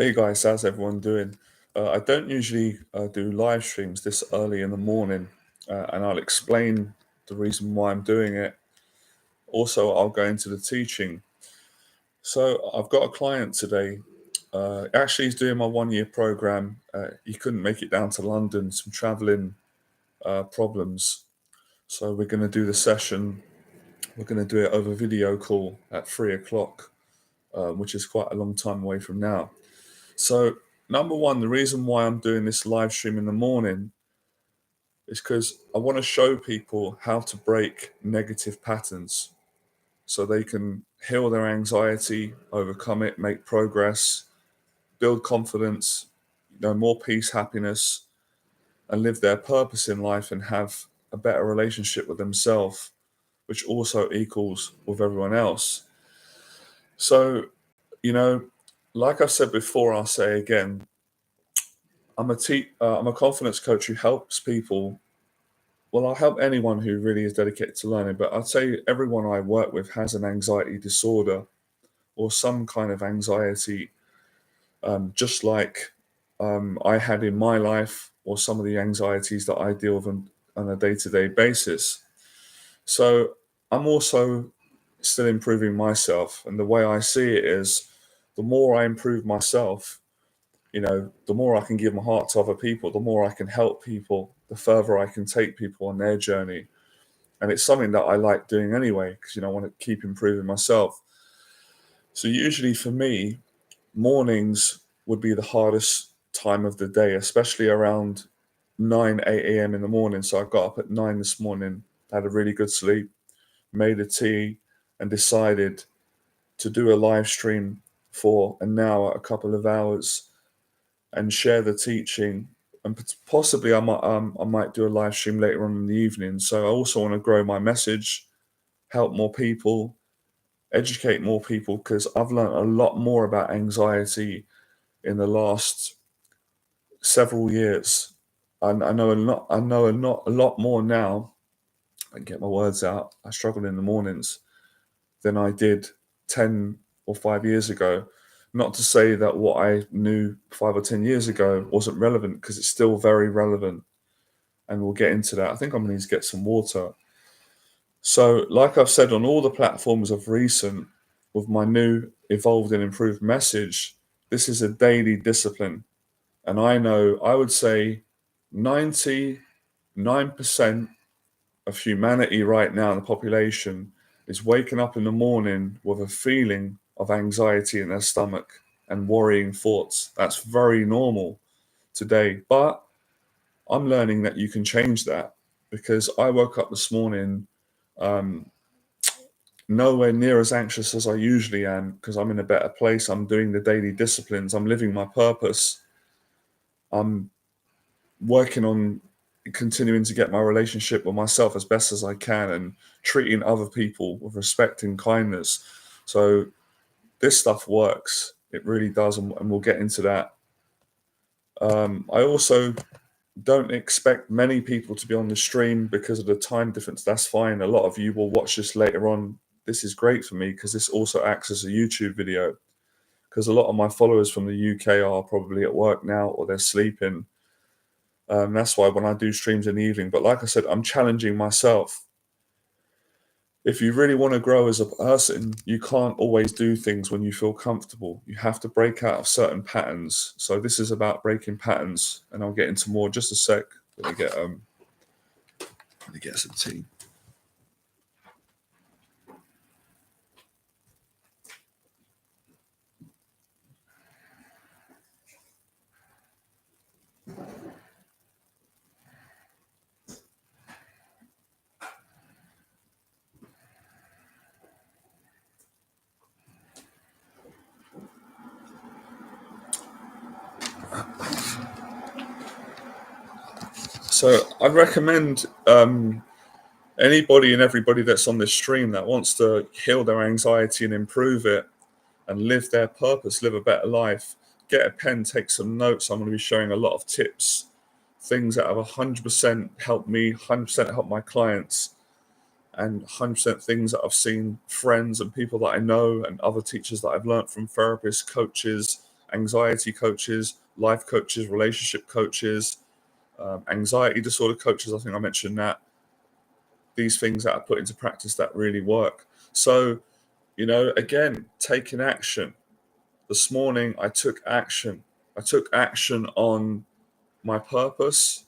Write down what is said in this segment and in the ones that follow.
Hey guys, how's everyone doing? I don't usually do live streams this early in the morning, and I'll explain the reason why I'm doing it. Also, I'll go into the teaching. So, I've got a client today. Actually, he's doing my 1 year program. He couldn't make it down to London, some traveling problems. So, we're going to do the session. We're going to do it over video call at 3 o'clock, which is quite a long time away from now. So, number one, the reason why I'm doing this live stream in the morning is because I want to show people how to break negative patterns so they can heal their anxiety, overcome it, make progress, build confidence, more peace, happiness, and live their purpose in life and have a better relationship with themselves, which also equals with everyone else. So, you know, like I've said before, I'll say again, I'm a confidence coach who helps people. Well, I'll help anyone who really is dedicated to learning, but I'd say everyone I work with has an anxiety disorder or some kind of anxiety, just like I had in my life, or some of the anxieties that I deal with on a day to day basis. So I'm also still improving myself. And the way I see it is the more I improve myself, the more I can give my heart to other people, the more I can help people, the further I can take people on their journey. And it's something that I like doing anyway, because I want to keep improving myself. So usually for me, mornings would be the hardest time of the day, especially around 8 a.m. in the morning. So I got up at 9 this morning, had a really good sleep, made a tea, and decided to do a live stream for an hour, a couple of hours, and share the teaching. And possibly I might do a live stream later on in the evening. So I also want to grow my message, help more people, educate more people, because I've learned a lot more about anxiety in the last several years. I know a lot. I know a lot more now. I can get my words out. I struggle in the mornings than I did 10 or 5 years ago. Not to say that what I knew 5 or 10 years ago wasn't relevant, because it's still very relevant. And we'll get into that. I think I'm going to need to get some water. So, like I've said on all the platforms of recent, with my new evolved and improved message, this is a daily discipline. And I would say 99% of humanity right now, the population, is waking up in the morning with a feeling of anxiety in their stomach and worrying thoughts. That's very normal today. But I'm learning that you can change that, because I woke up this morning um, nowhere near as anxious as I usually am, because I'm in a better place. I'm doing the daily disciplines. I'm living my purpose. I'm working on continuing to get my relationship with myself as best as I can, and treating other people with respect and kindness. So this stuff works. It really does. And we'll get into that. I also don't expect many people to be on the stream because of the time difference. That's fine. A lot of you will watch this later on. This is great for me because this also acts as a YouTube video, because a lot of my followers from the UK are probably at work now, or they're sleeping. That's why when I do streams in the evening, but like I said, I'm challenging myself. If you really want to grow as a person, you can't always do things when you feel comfortable. You have to break out of certain patterns. So this is about breaking patterns, and I'll get into more in just a sec. Let me get some tea. So I recommend anybody and everybody that's on this stream that wants to heal their anxiety and improve it and live their purpose, live a better life, get a pen, take some notes. I'm going to be showing a lot of tips, things that have 100% helped me, 100% helped my clients, and 100% things that I've seen friends and people that I know and other teachers that I've learned from, therapists, coaches, anxiety coaches, life coaches, relationship coaches, anxiety disorder coaches. I think I mentioned that. These things that I put into practice that really work. So, again, taking action. This morning, I took action. I took action on my purpose,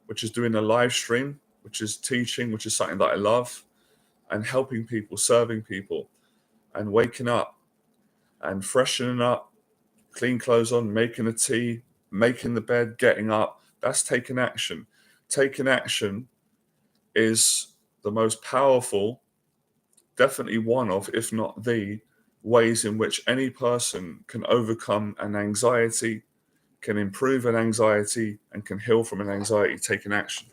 which is doing a live stream, which is teaching, which is something that I love, and helping people, serving people, and waking up and freshening up, clean clothes on, making a tea, making the bed, getting up. That's taking action. Taking action is the most powerful, definitely one of, if not the, ways in which any person can overcome an anxiety, can improve an anxiety, and can heal from an anxiety, taking action.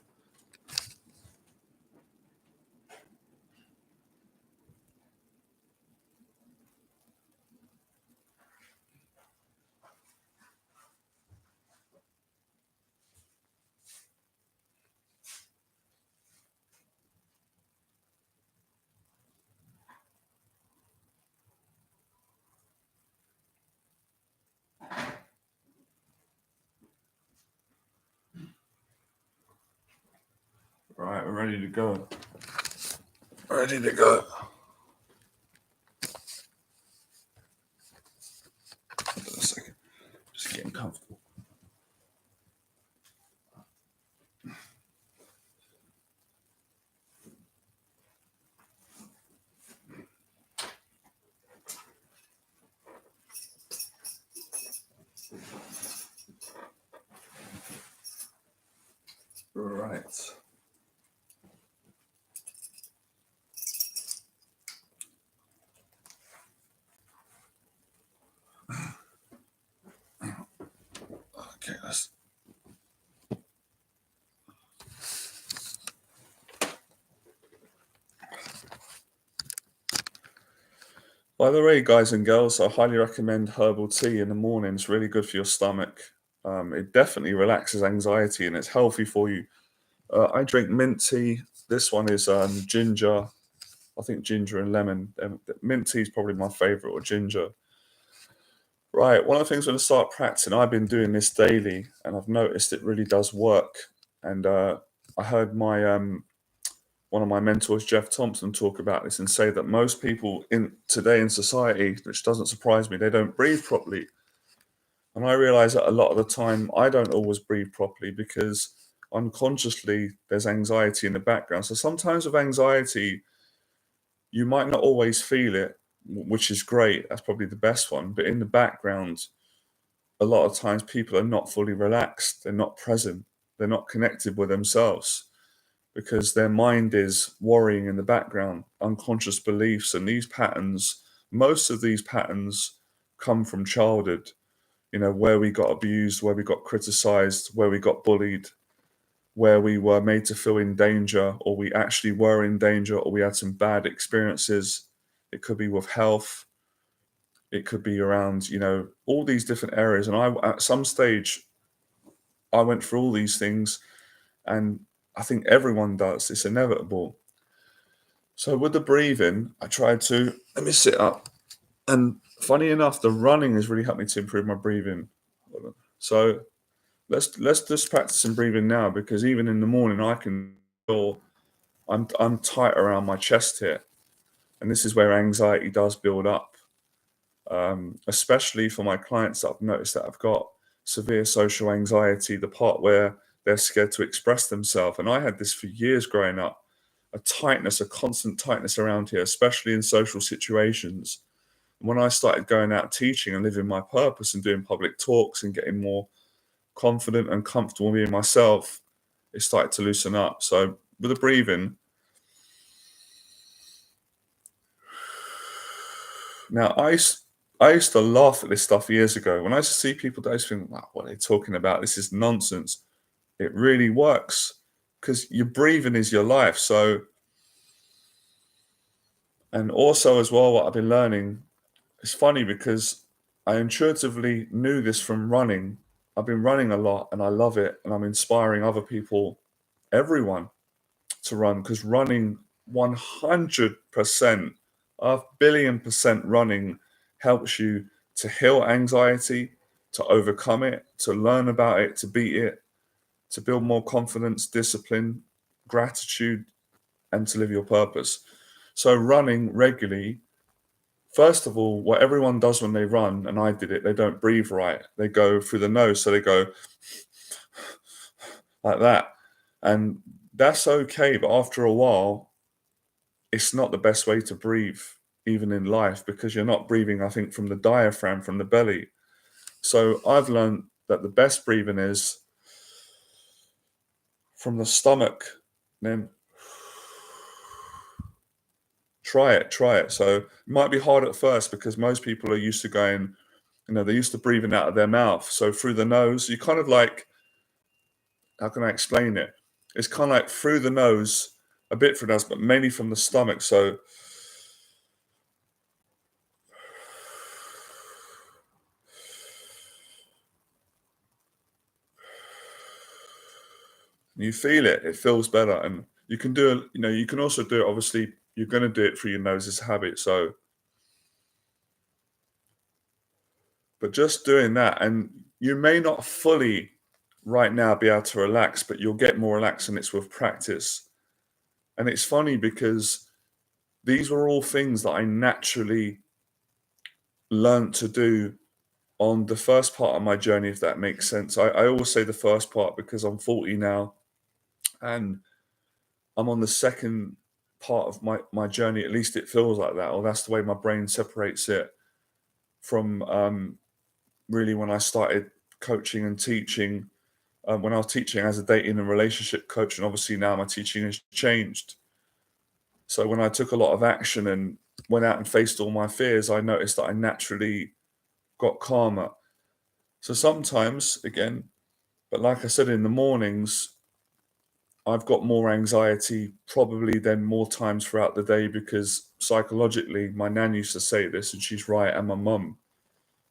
Right, we're ready to go. Ready to go. Hold on a second. Just getting comfortable. Right. Okay, let's. By the way, guys and girls, I highly recommend herbal tea in the morning. It's really good for your stomach. It definitely relaxes anxiety and it's healthy for you. I drink mint tea. This one is ginger. I think ginger and lemon. Mint tea is probably my favorite, or ginger. Right. One of the things when I start practicing, I've been doing this daily, and I've noticed it really does work. And I heard my one of my mentors, Jeff Thompson, talk about this and say that most people in today in society, which doesn't surprise me, they don't breathe properly. And I realize that a lot of the time I don't always breathe properly because unconsciously there's anxiety in the background. So sometimes with anxiety, you might not always feel it, which is great. That's probably the best one. But in the background, a lot of times people are not fully relaxed. They're not present. They're not connected with themselves because their mind is worrying in the background, unconscious beliefs. And these patterns, most of these patterns come from childhood, where we got abused, where we got criticized, where we got bullied, where we were made to feel in danger, or we actually were in danger, or we had some bad experiences. It could be with health, it could be around, all these different areas. And at some stage, I went through all these things, and I think everyone does. It's inevitable. So with the breathing, I tried to let me sit up. And funny enough, the running has really helped me to improve my breathing. So let's just practice some breathing now, because even in the morning I can feel I'm tight around my chest here, and this is where anxiety does build up, especially for my clients that I've noticed that have got severe social anxiety, the part where they're scared to express themselves. And I had this for years growing up, a tightness, a constant tightness around here, especially in social situations. And when I started going out teaching and living my purpose and doing public talks and getting more confident and comfortable being myself, it started to loosen up. So with the breathing, now I used to laugh at this stuff years ago. When I used to see people, I used to think, wow, what are they talking about? This is nonsense. It really works because your breathing is your life. So, and also as well, what I've been learning, it's funny because I intuitively knew this from running. I've been running a lot and I love it. And I'm inspiring other people, everyone, to run, because running 100%, a billion percent running helps you to heal anxiety, to overcome it, to learn about it, to beat it, to build more confidence, discipline, gratitude, and to live your purpose. So running regularly, first of all, what everyone does when they run, and I did it, they don't breathe right. They go through the nose, so they go like that. And that's okay, but after a while, it's not the best way to breathe, even in life, because you're not breathing, I think, from the diaphragm, from the belly. So I've learned that the best breathing is from the stomach, then try it. So it might be hard at first because most people are used to going, they're used to breathing out of their mouth. So through the nose, you kind of like, how can I explain it? It's kind of like through the nose, a bit through the nose, but mainly from the stomach. So you feel it, it feels better. And you can do it, you can also do it, obviously, you're going to do it through your nose as a habit. So, but just doing that, and you may not fully right now be able to relax, but you'll get more relaxed, and it's with practice. And it's funny because these were all things that I naturally learned to do on the first part of my journey, if that makes sense. I always say the first part because I'm 40 now and I'm on the second part of my journey. At least it feels like that, or that's the way my brain separates it from really when I started coaching and teaching. When I was teaching as a dating and relationship coach, and obviously now my teaching has changed. So when I took a lot of action and went out and faced all my fears, I noticed that I naturally got calmer. So sometimes, again, but like I said, in the mornings, I've got more anxiety probably than more times throughout the day because psychologically, my nan used to say this, and she's right, and my mum.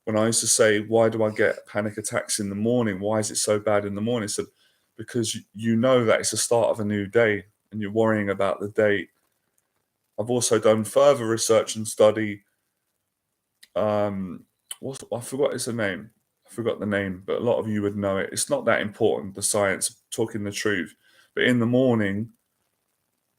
When I used to say, why do I get panic attacks in the morning? Why is it so bad in the morning? I said, because you know that it's the start of a new day and you're worrying about the day. I've also done further research and study. I forgot it's a name. I forgot the name, but a lot of you would know it. It's not that important, the science, talking the truth. But in the morning,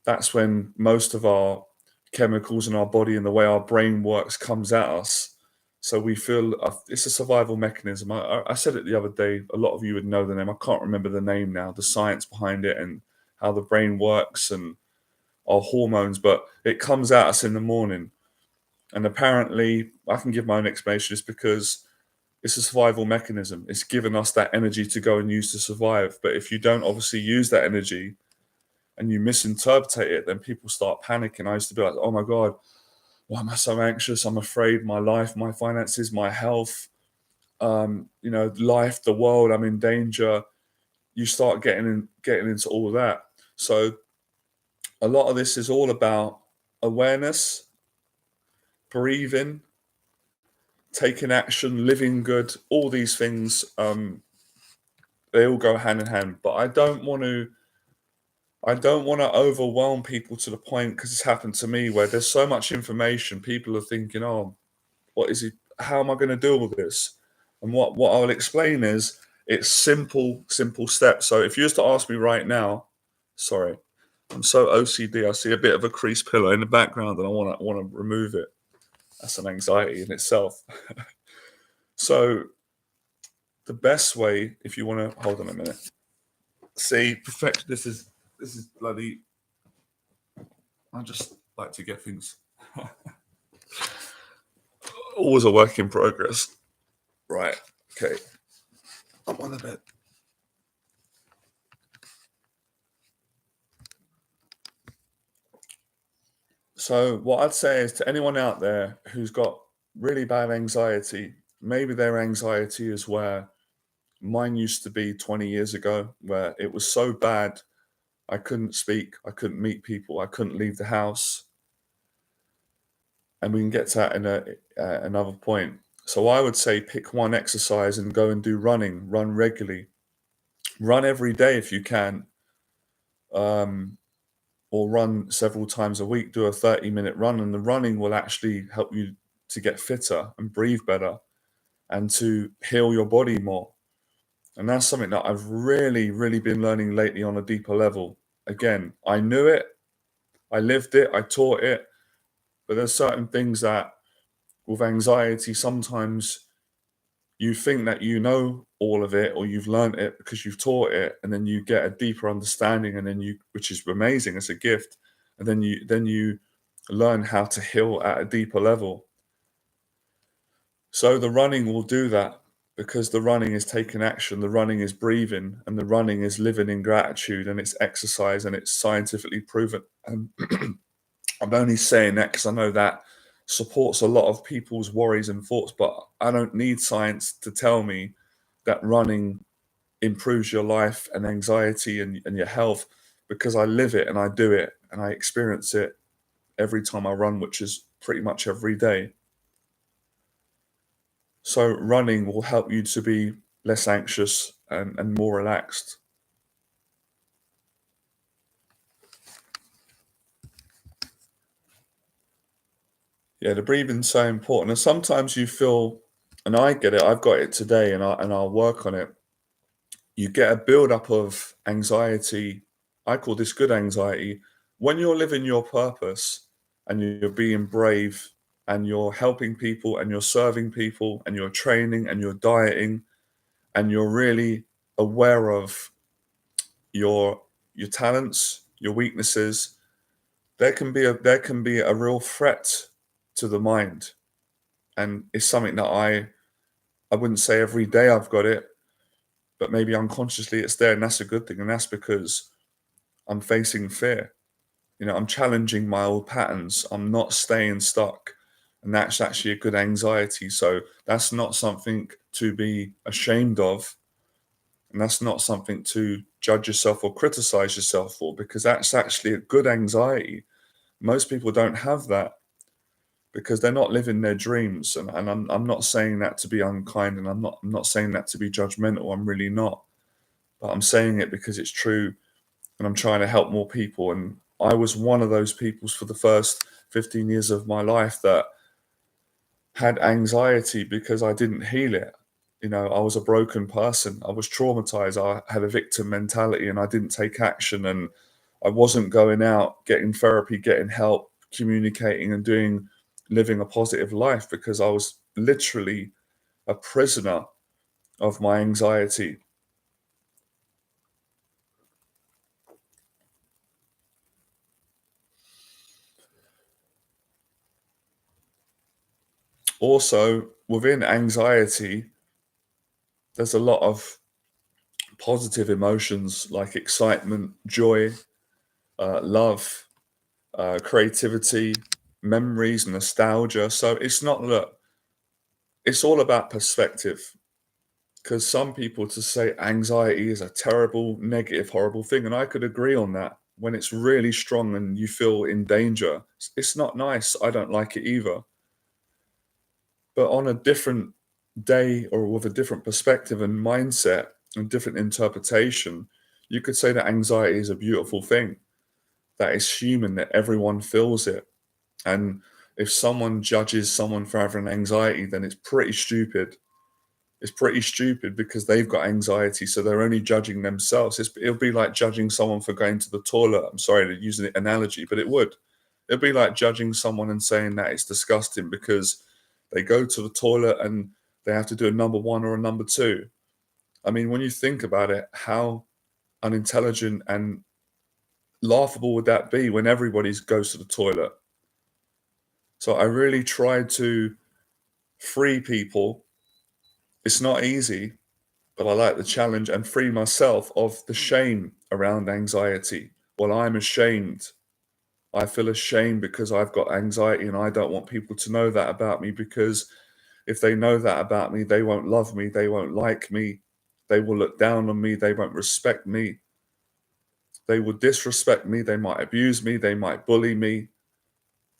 that's when most of our chemicals in our body and the way our brain works comes at us. So we feel it's a survival mechanism. I said it the other day. A lot of you would know the name. I can't remember the name now, the science behind it and how the brain works and our hormones, but it comes at us in the morning. And apparently, I can give my own explanation, is because it's a survival mechanism. It's given us that energy to go and use to survive. But if you don't obviously use that energy and you misinterpret it, then people start panicking. I used to be like, oh my God, why am I so anxious? I'm afraid my life, my finances, my health, life, the world, I'm in danger. You start getting into all of that. So a lot of this is all about awareness, breathing, taking action, living good, all these things, they all go hand in hand. But I don't want to overwhelm people to the point, because it's happened to me, where there's so much information, people are thinking, oh, what is it? How am I going to deal with this? And what I'll explain is it's simple steps. So if you was to ask me right now, sorry, I'm so OCD. I see a bit of a crease pillow in the background, and I want to remove it. That's an anxiety in itself. So the best way, if you want to hold on a minute, see, perfection. This is bloody. I just like to get things. Always a work in progress. Right. Okay. I'm on a bit. So what I'd say is, to anyone out there who's got really bad anxiety, maybe their anxiety is where mine used to be 20 years ago, where it was so bad I couldn't speak, I couldn't meet people, I couldn't leave the house. And we can get to that in another point. So I would say pick one exercise and go and do running. Run regularly. Run every day if you can, or run several times a week. Do a 30-minute run, and the running will actually help you to get fitter and breathe better. and to heal your body more. And that's something that I've really, really been learning lately on a deeper level. Again, I knew it, I lived it, I taught it, but there's certain things that with anxiety, sometimes you think that you know all of it or you've learned it because you've taught it, and then you get a deeper understanding, and then you, which is amazing, it's a gift, and then you learn how to heal at a deeper level. So the running will do that, because the running is taking action, the running is breathing, and the running is living in gratitude, and it's exercise, and it's scientifically proven. And I'm only saying that because I know that supports a lot of people's worries and thoughts, but I don't need science to tell me that running improves your life and anxiety and your health, because I live it and I do it and I experience it every time I run, which is pretty much every day. So running will help you to be less anxious and more relaxed. Yeah, the breathing's so important. And sometimes you feel, and I get it, I've got it today, and I'll work on it. You get a build-up of anxiety. I call this good anxiety. When you're living your purpose and you're being brave and you're helping people and you're serving people and you're training and you're dieting and you're really aware of your your talents, your weaknesses, there can be a real threat to the mind. And it's something that I wouldn't say every day I've got it, but maybe unconsciously it's there, and that's a good thing. And that's because I'm facing fear. I'm challenging my old patterns. I'm not staying stuck. And that's actually a good anxiety. So that's not something to be ashamed of. And that's not something to judge yourself or criticize yourself for, because that's actually a good anxiety. Most people don't have that because they're not living their dreams. And I'm not saying that to be unkind, and I'm not saying that to be judgmental. I'm really not. But I'm saying it because it's true, and I'm trying to help more people. And I was one of those people for the first 15 years of my life that had anxiety because I didn't heal it. I was a broken person. I was traumatized. I had a victim mentality and I didn't take action. And I wasn't going out, getting therapy, getting help, communicating, and living a positive life, because I was literally a prisoner of my anxiety. Also, within anxiety, there's a lot of positive emotions like excitement, joy, love, creativity, memories, nostalgia. So it's not, look, it's all about perspective. Because some people to say anxiety is a terrible, negative, horrible thing, and I could agree on that. When it's really strong and you feel in danger, it's not nice. I don't like it either. But on a different day, or with a different perspective and mindset and different interpretation, you could say that anxiety is a beautiful thing, that is human, that everyone feels it. And if someone judges someone for having anxiety, then it's pretty stupid. It's pretty stupid because they've got anxiety, so they're only judging themselves. It'll be like judging someone for going to the toilet. I'm sorry to use an analogy, but it would. It'd be like judging someone and saying that it's disgusting because they go to the toilet and they have to do a number one or a number two. I mean, when you think about it, how unintelligent and laughable would that be when everybody goes to the toilet? So I really tried to free people. It's not easy, but I like the challenge, and free myself of the shame around anxiety. Well, I'm ashamed. I feel ashamed because I've got anxiety, and I don't want people to know that about me, because if they know that about me, they won't love me, they won't like me, they will look down on me, they won't respect me, they will disrespect me, they might abuse me, they might bully me,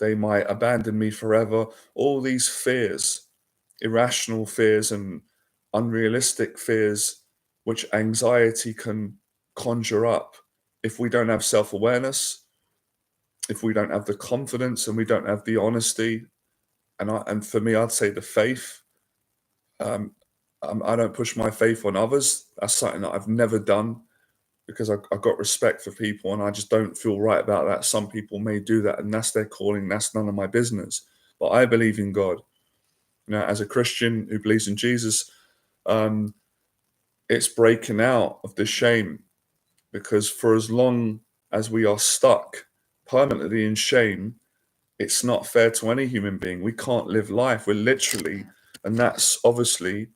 they might abandon me forever. All these fears, irrational fears and unrealistic fears, which anxiety can conjure up if we don't have self awareness, if we don't have the confidence and we don't have the honesty. And for me, I'd say the faith. I don't push my faith on others. That's something that I've never done because I've got respect for people and I just don't feel right about that. Some people may do that and that's their calling. That's none of my business. But I believe in God. As a Christian who believes in Jesus, um, it's breaking out of the shame because for as long as we are stuck permanently in shame, it's not fair to any human being. We can't live life. We're literally, and that's obviously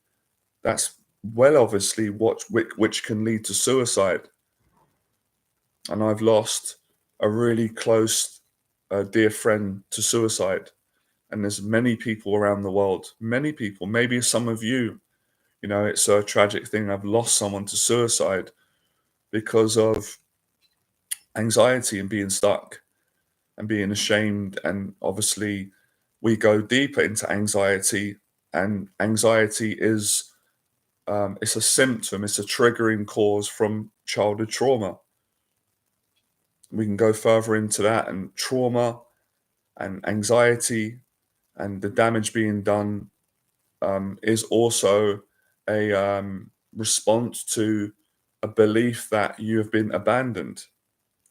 which can lead to suicide. And I've lost a really close, dear friend to suicide. And there's many people around the world, many people, maybe some of you, it's a tragic thing. I've lost someone to suicide because of anxiety and being stuck and being ashamed. And obviously, we go deeper into anxiety, and anxiety is it's a symptom, it's a triggering cause from childhood trauma. We can go further into that, and trauma and anxiety and the damage being done is also a response to a belief that you have been abandoned.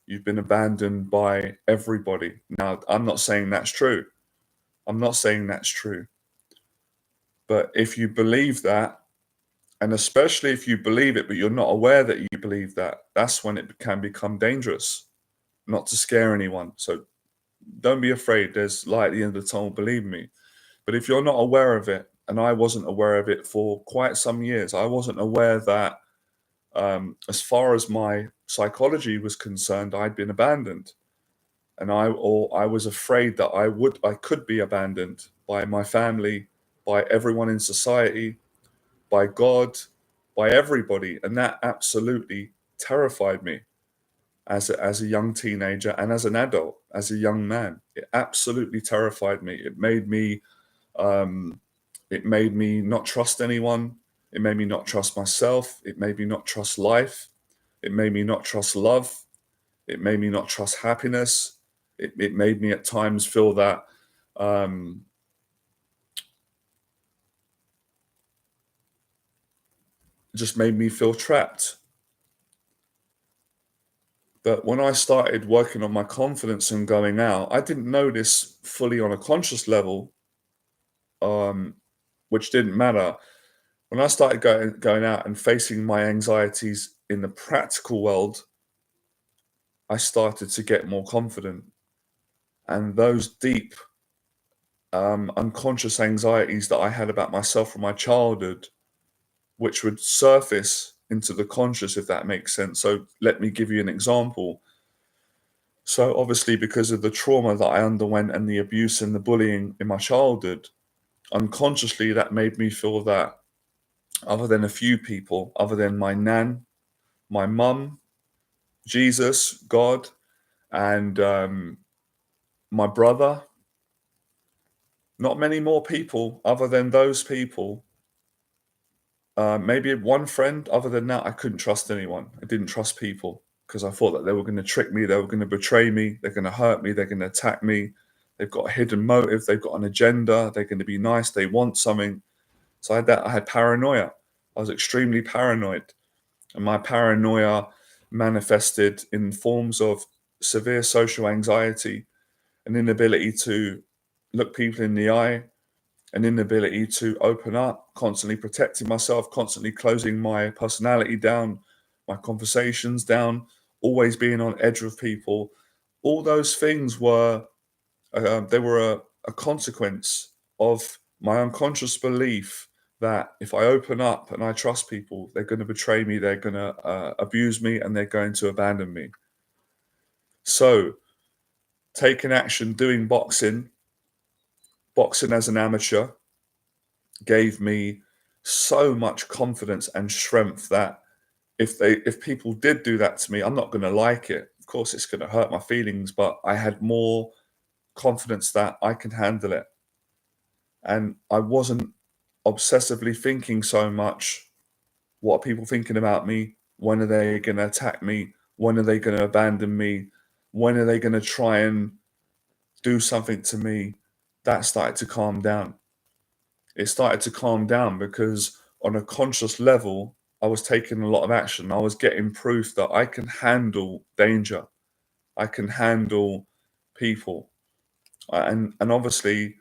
You've been abandoned by everybody. Now, I'm not saying that's true. I'm not saying that's true. But if you believe that, and especially if you believe it, but you're not aware that you believe that, that's when it can become dangerous, not to scare anyone. So don't be afraid. There's light at the end of the tunnel, believe me. But if you're not aware of it, and I wasn't aware of it for quite some years, I wasn't aware that as far as my psychology was concerned, I'd been abandoned. And I was afraid that I could be abandoned by my family, by everyone in society, by God, by everybody, and that absolutely terrified me as a young teenager and as an adult, as a young man. It absolutely terrified me. Um, it made me not trust anyone. It made me not trust myself. It made me not trust life. It made me not trust love. It made me not trust happiness. It made me at times feel that um, it just made me feel trapped. But when I started working on my confidence and going out, I didn't know this fully on a conscious level, um, which didn't matter. When I started going out and facing my anxieties in the practical world, I started to get more confident. And those deep, unconscious anxieties that I had about myself from my childhood, which would surface into the conscious, if that makes sense. So let me give you an example. So obviously, because of the trauma that I underwent and the abuse and the bullying in my childhood, unconsciously that made me feel that other than a few people, other than my nan, my mum, Jesus, God, and my brother, not many more people other than those people. Maybe one friend. Other than that, I couldn't trust anyone. I didn't trust people because I thought that they were going to trick me, they were going to betray me, they're going to hurt me, they're going to attack me. They've got a hidden motive, they've got an agenda, they're going to be nice, they want something. So I had paranoia. I was extremely paranoid, and my paranoia manifested in forms of severe social anxiety, an inability to look people in the eye, an inability to open up, constantly protecting myself, constantly closing my personality down, my conversations down, always being on edge with people. All those things were they were a consequence of my unconscious belief that if I open up and I trust people, they're going to betray me, they're going to abuse me, and they're going to abandon me. So, taking action, doing boxing as an amateur, gave me so much confidence and strength that if people did do that to me, I'm not going to like it. Of course, it's going to hurt my feelings, but I had more confidence that I can handle it, and I wasn't obsessively thinking so much, what are people thinking about me? When are they going to attack me? When are they going to abandon me? When are they going to try and do something to me? That started to calm down. it started to calm down because on a conscious level, I was taking a lot of action. I was getting proof that I can handle danger. I can handle people. And obviously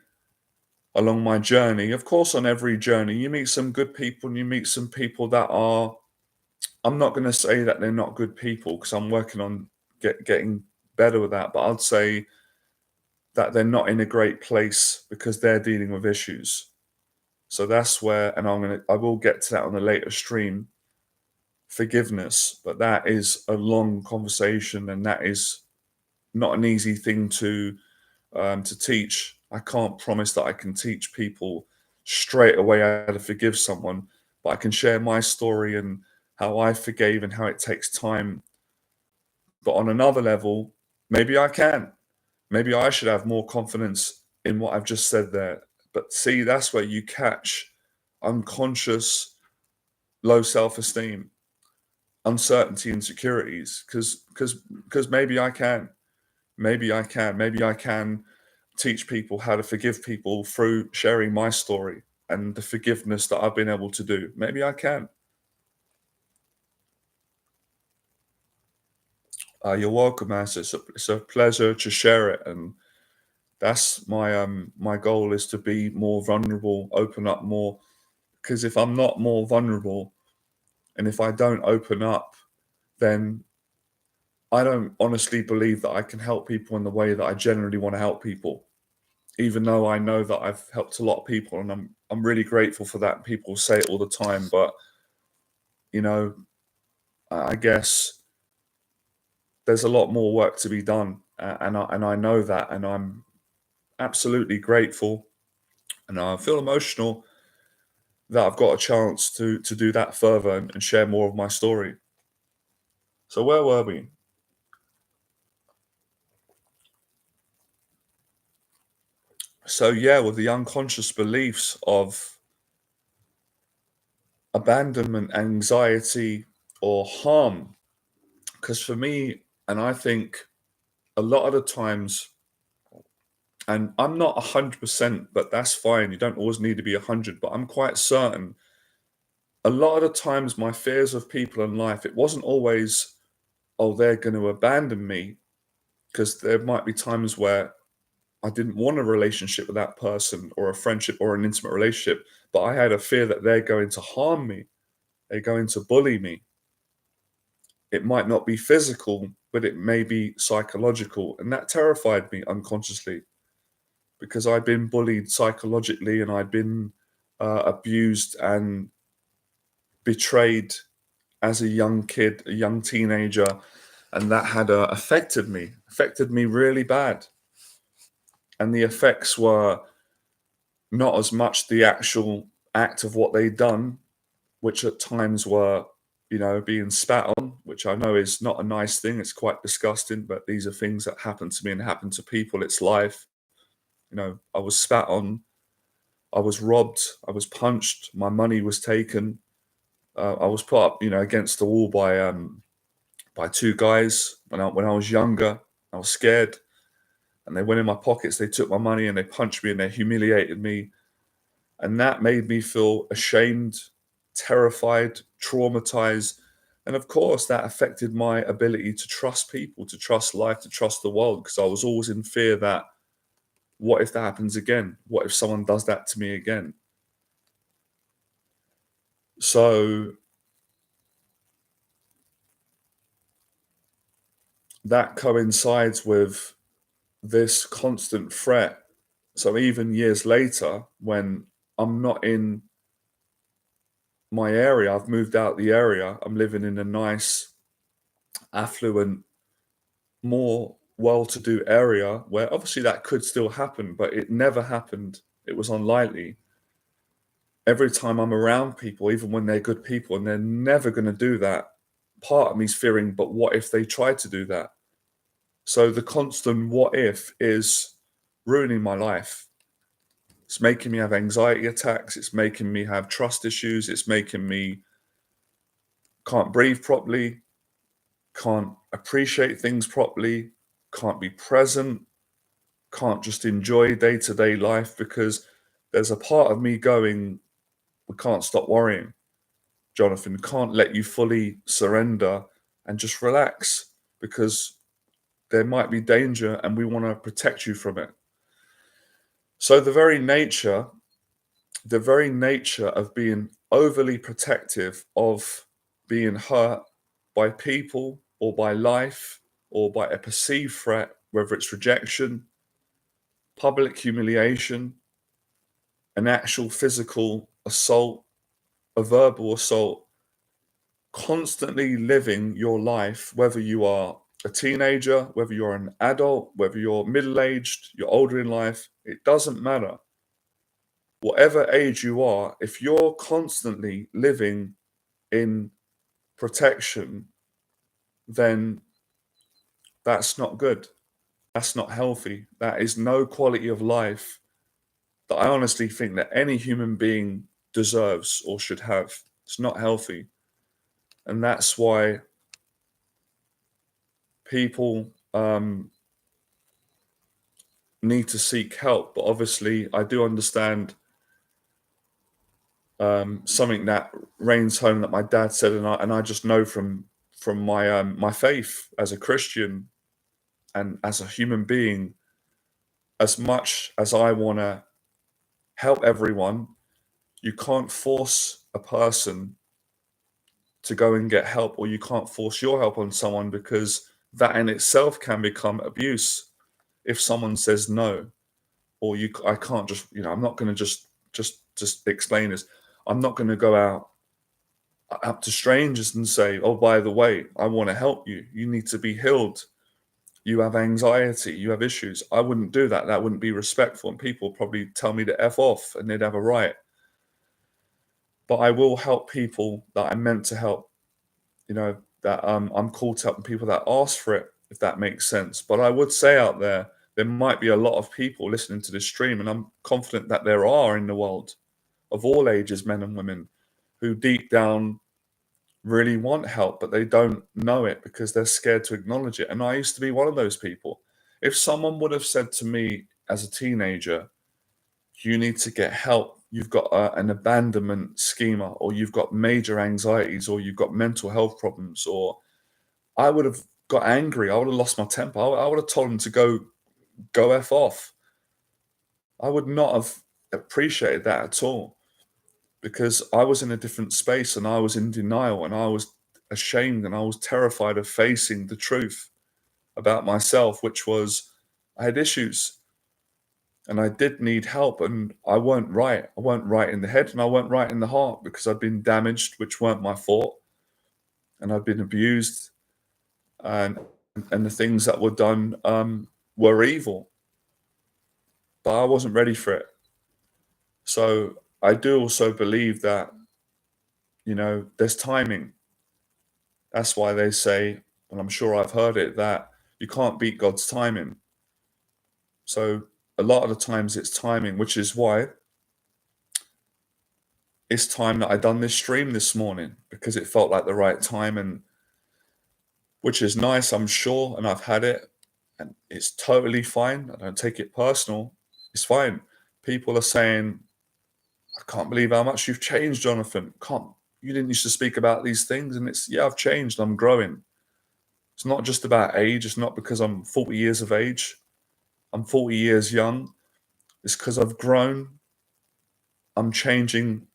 along my journey, of course, on every journey, you meet some good people and you meet some people that are, I'm not going to say that they're not good people because I'm working on getting better with that, but I'd say that they're not in a great place because they're dealing with issues. So that's where, and I will get to that on a later stream, forgiveness, but that is a long conversation and that is not an easy thing to teach. I can't promise that I can teach people straight away how to forgive someone, but I can share my story and how I forgave and how it takes time. But on another level, maybe I can. Maybe I should have more confidence in what I've just said there. But see, that's where you catch unconscious low self-esteem, uncertainty, insecurities. Because maybe I can. Maybe I can. Maybe I can teach people how to forgive people through sharing my story and the forgiveness that I've been able to do. Maybe I can. You're welcome, Ass. It's a pleasure to share it, and that's my goal is to be more vulnerable, open up more. Because if I'm not more vulnerable, and if I don't open up, then I don't honestly believe that I can help people in the way that I generally want to help people. Even though I know that I've helped a lot of people, and I'm really grateful for that. People say it all the time, but you know, I guess there's a lot more work to be done, and I know that, and I'm absolutely grateful, and I feel emotional that I've got a chance to do that further and share more of my story. So where were we? So yeah, with the unconscious beliefs of abandonment, anxiety, or harm, because for me, and I think a lot of the times, and I'm not 100%, but that's fine. You don't always need to be 100, but I'm quite certain a lot of the times my fears of people in life, it wasn't always, oh, they're going to abandon me, because there might be times where I didn't want a relationship with that person or a friendship or an intimate relationship, but I had a fear that they're going to harm me. They're going to bully me. It might not be physical, but it may be psychological. And that terrified me unconsciously because I'd been bullied psychologically and I'd been abused and betrayed as a young kid, a young teenager. And that had affected me really bad. And the effects were not as much the actual act of what they'd done, which at times were, being spat on, which I know is not a nice thing. It's quite disgusting, but these are things that happen to me and happen to people. It's life. I was spat on, I was robbed, I was punched, my money was taken. I was put up, against the wall by two guys when I was younger. I was scared, and they went in my pockets. They took my money and they punched me and they humiliated me. And that made me feel ashamed, terrified, traumatized. And of course, that affected my ability to trust people, to trust life, to trust the world, because I was always in fear that what if that happens again? What if someone does that to me again? So that coincides with this constant threat. So even years later, when I'm not in my area, I've moved out the area, I'm living in a nice, affluent, more well-to-do area where obviously that could still happen, but it never happened. It was unlikely. Every time I'm around people, even when they're good people, and they're never going to do that, part of me's fearing, but what if they try to do that? So the constant what if is ruining my life. It's making me have anxiety attacks. It's making me have trust issues. It's making me can't breathe properly, can't appreciate things properly, can't be present, can't just enjoy day to day life because there's a part of me going, we can't stop worrying, Jonathan. Can't let you fully surrender and just relax, because there might be danger and we want to protect you from it. So the very nature of being overly protective of being hurt by people or by life or by a perceived threat, whether it's rejection, public humiliation, an actual physical assault, a verbal assault, constantly living your life, whether you are a teenager, whether you're an adult, whether you're middle-aged, you're older in life, it doesn't matter. Whatever age you are, if you're constantly living in protection, then that's not good. That's not healthy. That is no quality of life that I honestly think that any human being deserves or should have. It's not healthy. And that's why people need to seek help. But obviously, I do understand something that reigns home that my dad said, and I just know from my my faith as a Christian and as a human being, as much as I want to help everyone, you can't force a person to go and get help, or you can't force your help on someone, because that in itself can become abuse. If someone says no, or I can't just, I'm not going to just explain this. I'm not going to go out up to strangers and say, oh, by the way, I want to help you. You need to be healed. You have anxiety. You have issues. I wouldn't do that. That wouldn't be respectful. And people probably tell me to F off, and they'd have a right. But I will help people that I'm meant to help, that I'm called to help people that ask for it, if that makes sense. But I would say out there might be a lot of people listening to this stream, and I'm confident that there are in the world of all ages, men and women, who deep down really want help, but they don't know it because they're scared to acknowledge it. And I used to be one of those people. If someone would have said to me as a teenager, you need to get help, you've got an abandonment schema, or you've got major anxieties, or you've got mental health problems, or I would have got angry. I would have lost my temper. I would have told them to go F off. I would not have appreciated that at all, because I was in a different space and I was in denial and I was ashamed and I was terrified of facing the truth about myself, which was I had issues and I did need help, and I weren't right. I weren't right in the head and I weren't right in the heart, because I'd been damaged, which weren't my fault, and I'd been abused, and the things that were done were evil, but I wasn't ready for it. So I do also believe that, there's timing. That's why they say, and I'm sure I've heard it, that you can't beat God's timing. So a lot of the times it's timing, which is why it's time that I done this stream this morning, because it felt like the right time, and which is nice, I'm sure, and I've had it, and it's totally fine. I don't take it personal. It's fine. People are saying, I can't believe how much you've changed, Jonathan. You didn't used to speak about these things, and yeah, I've changed. I'm growing. It's not just about age. It's not because I'm 40 years of age. I'm 40 years young. It's because I've grown. I'm changing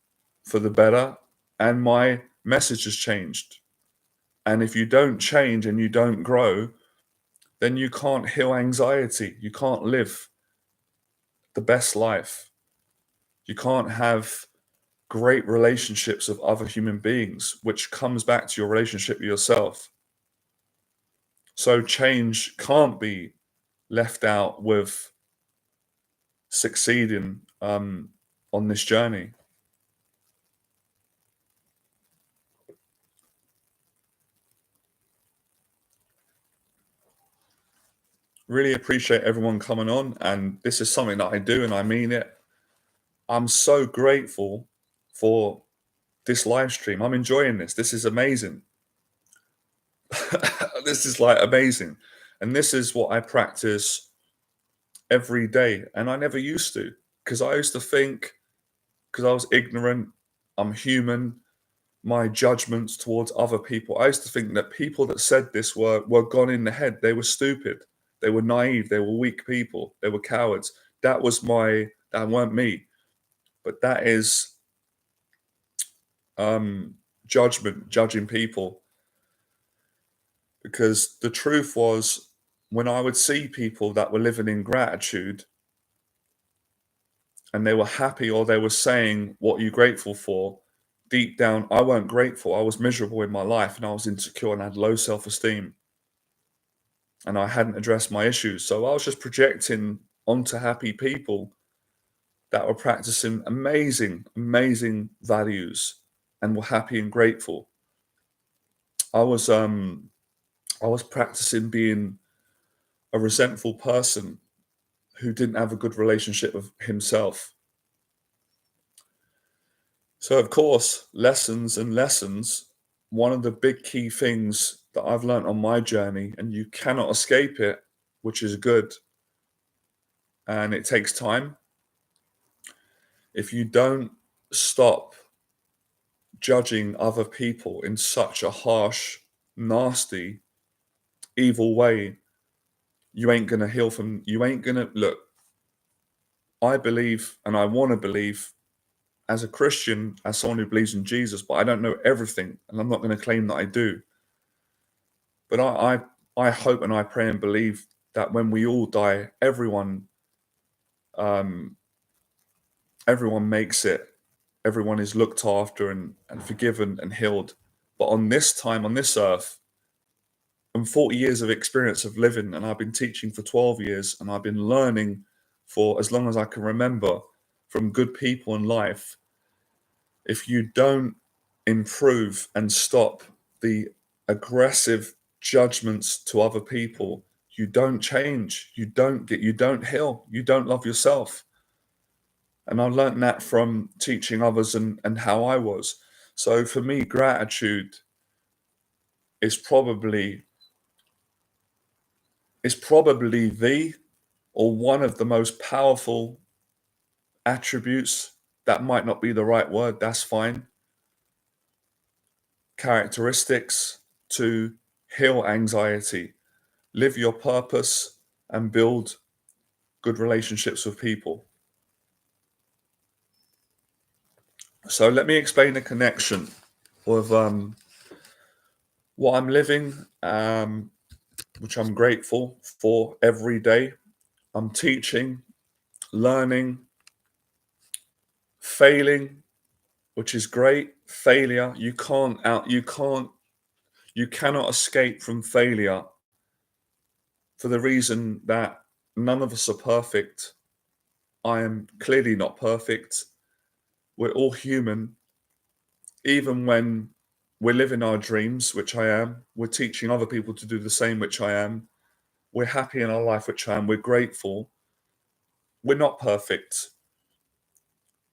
for the better, and my message has changed. And if you don't change and you don't grow, then you can't heal anxiety. You can't live the best life. You can't have great relationships with other human beings, which comes back to your relationship with yourself. So change can't be left out with succeeding on this journey. Really appreciate everyone coming on, and this is something that I do and I mean it. I'm so grateful for this live stream. I'm enjoying this. This is amazing. This is like amazing. And this is what I practice every day, and I never used to. Because I used to think, because I was ignorant, I'm human, my judgments towards other people. I used to think that people that said this were gone in the head. They were stupid. They were naive. They were weak people. They were cowards. That weren't me. But that is judgment, judging people. Because the truth was, when I would see people that were living in gratitude and they were happy, or they were saying, "What are you grateful for?" Deep down, I weren't grateful. I was miserable in my life and I was insecure and had low self-esteem. And I hadn't addressed my issues. So I was just projecting onto happy people that were practicing amazing, amazing values and were happy and grateful. I was practicing being a resentful person who didn't have a good relationship with himself. So of course, lessons and lessons, one of the big key things that I've learned on my journey, and you cannot escape it, which is good, and it takes time. If you don't stop judging other people in such a harsh, nasty, evil way, you ain't gonna heal from, you ain't gonna look. I believe, and I want to believe as a Christian, as someone who believes in Jesus, but I don't know everything, and I'm not going to claim that I do. But I hope and I pray and believe that when we all die, everyone makes it. Everyone is looked after and forgiven and healed. But on this time, on this earth, and 40 years of experience of living, and I've been teaching for 12 years, and I've been learning for as long as I can remember from good people in life. If you don't improve and stop the aggressive judgments to other people, you don't change, you don't heal, you don't love yourself. And I learned that from teaching others and how I was. So for me, gratitude is probably the, or one of the most powerful attributes. That might not be the right word, that's fine. Characteristics to heal anxiety, live your purpose, and build good relationships with people. So let me explain the connection of what I'm living, which I'm grateful for every day. I'm teaching, learning, failing, which is great. Failure, you cannot escape from failure, for the reason that none of us are perfect. I am clearly not perfect. We're all human. Even when we're living our dreams, which I am, we're teaching other people to do the same, which I am. We're happy in our life, which I am. We're grateful. We're not perfect.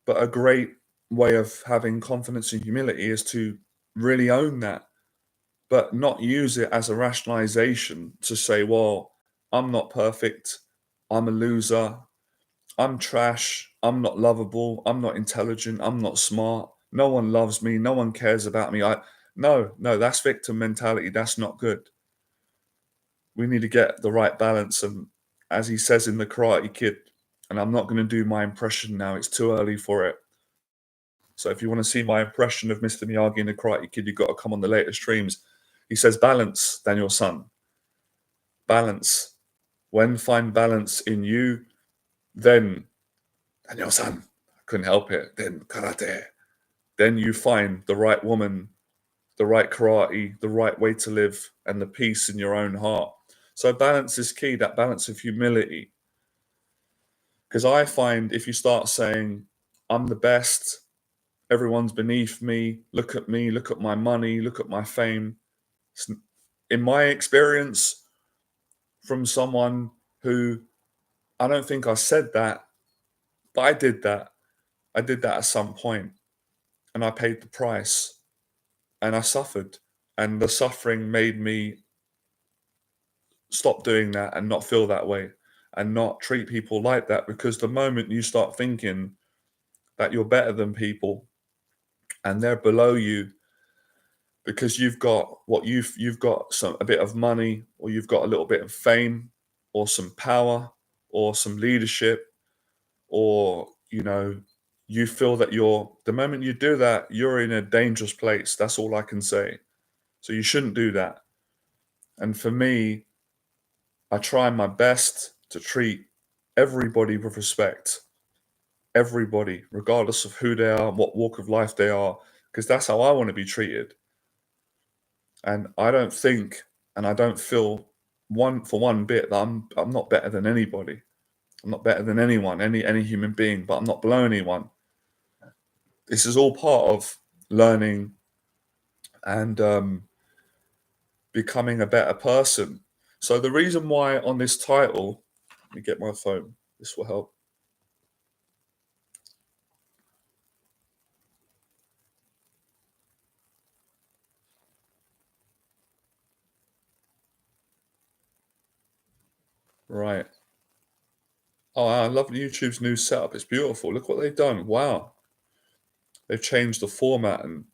But a great way of having confidence and humility is to really own that, but not use it as a rationalization to say, well, I'm not perfect. I'm a loser. I'm trash. I'm not lovable. I'm not intelligent. I'm not smart. No one loves me. No one cares about me. No, that's victim mentality. That's not good. We need to get the right balance. And as he says in The Karate Kid, and I'm not going to do my impression now, it's too early for it. So if you want to see my impression of Mr. Miyagi in The Karate Kid, you've got to come on the later streams. He says, balance, Daniel-san. Balance. When find balance in you, then, Daniel-san, I couldn't help it, then karate. Then you find the right woman, the right karate, the right way to live, and the peace in your own heart. So balance is key, that balance of humility. Because I find if you start saying, I'm the best, everyone's beneath me, look at me, look at my money, look at my fame. In my experience, from someone who, I don't think I said that, but I did that. I did that at some point, and I paid the price, and I suffered, and the suffering made me stop doing that and not feel that way. and not treat people like that, because the moment you start thinking that you're better than people and they're below you because you've got you've got some a bit of money, or you've got a little bit of fame, or some power, or some leadership, or you feel that the moment you do that, you're in a dangerous place. That's all I can say. So you shouldn't do that. And for me, I try my best to treat everybody with respect. Everybody, regardless of who they are, what walk of life they are, because that's how I want to be treated. And I don't think, and I don't feel one bit that I'm not better than anybody. I'm not better than anyone, any human being, but I'm not below anyone. This is all part of learning and becoming a better person. So the reason why on this title, let me get my phone. This will help. Right. Oh, I love YouTube's new setup. It's beautiful. Look what they've done. Wow. They've changed the format and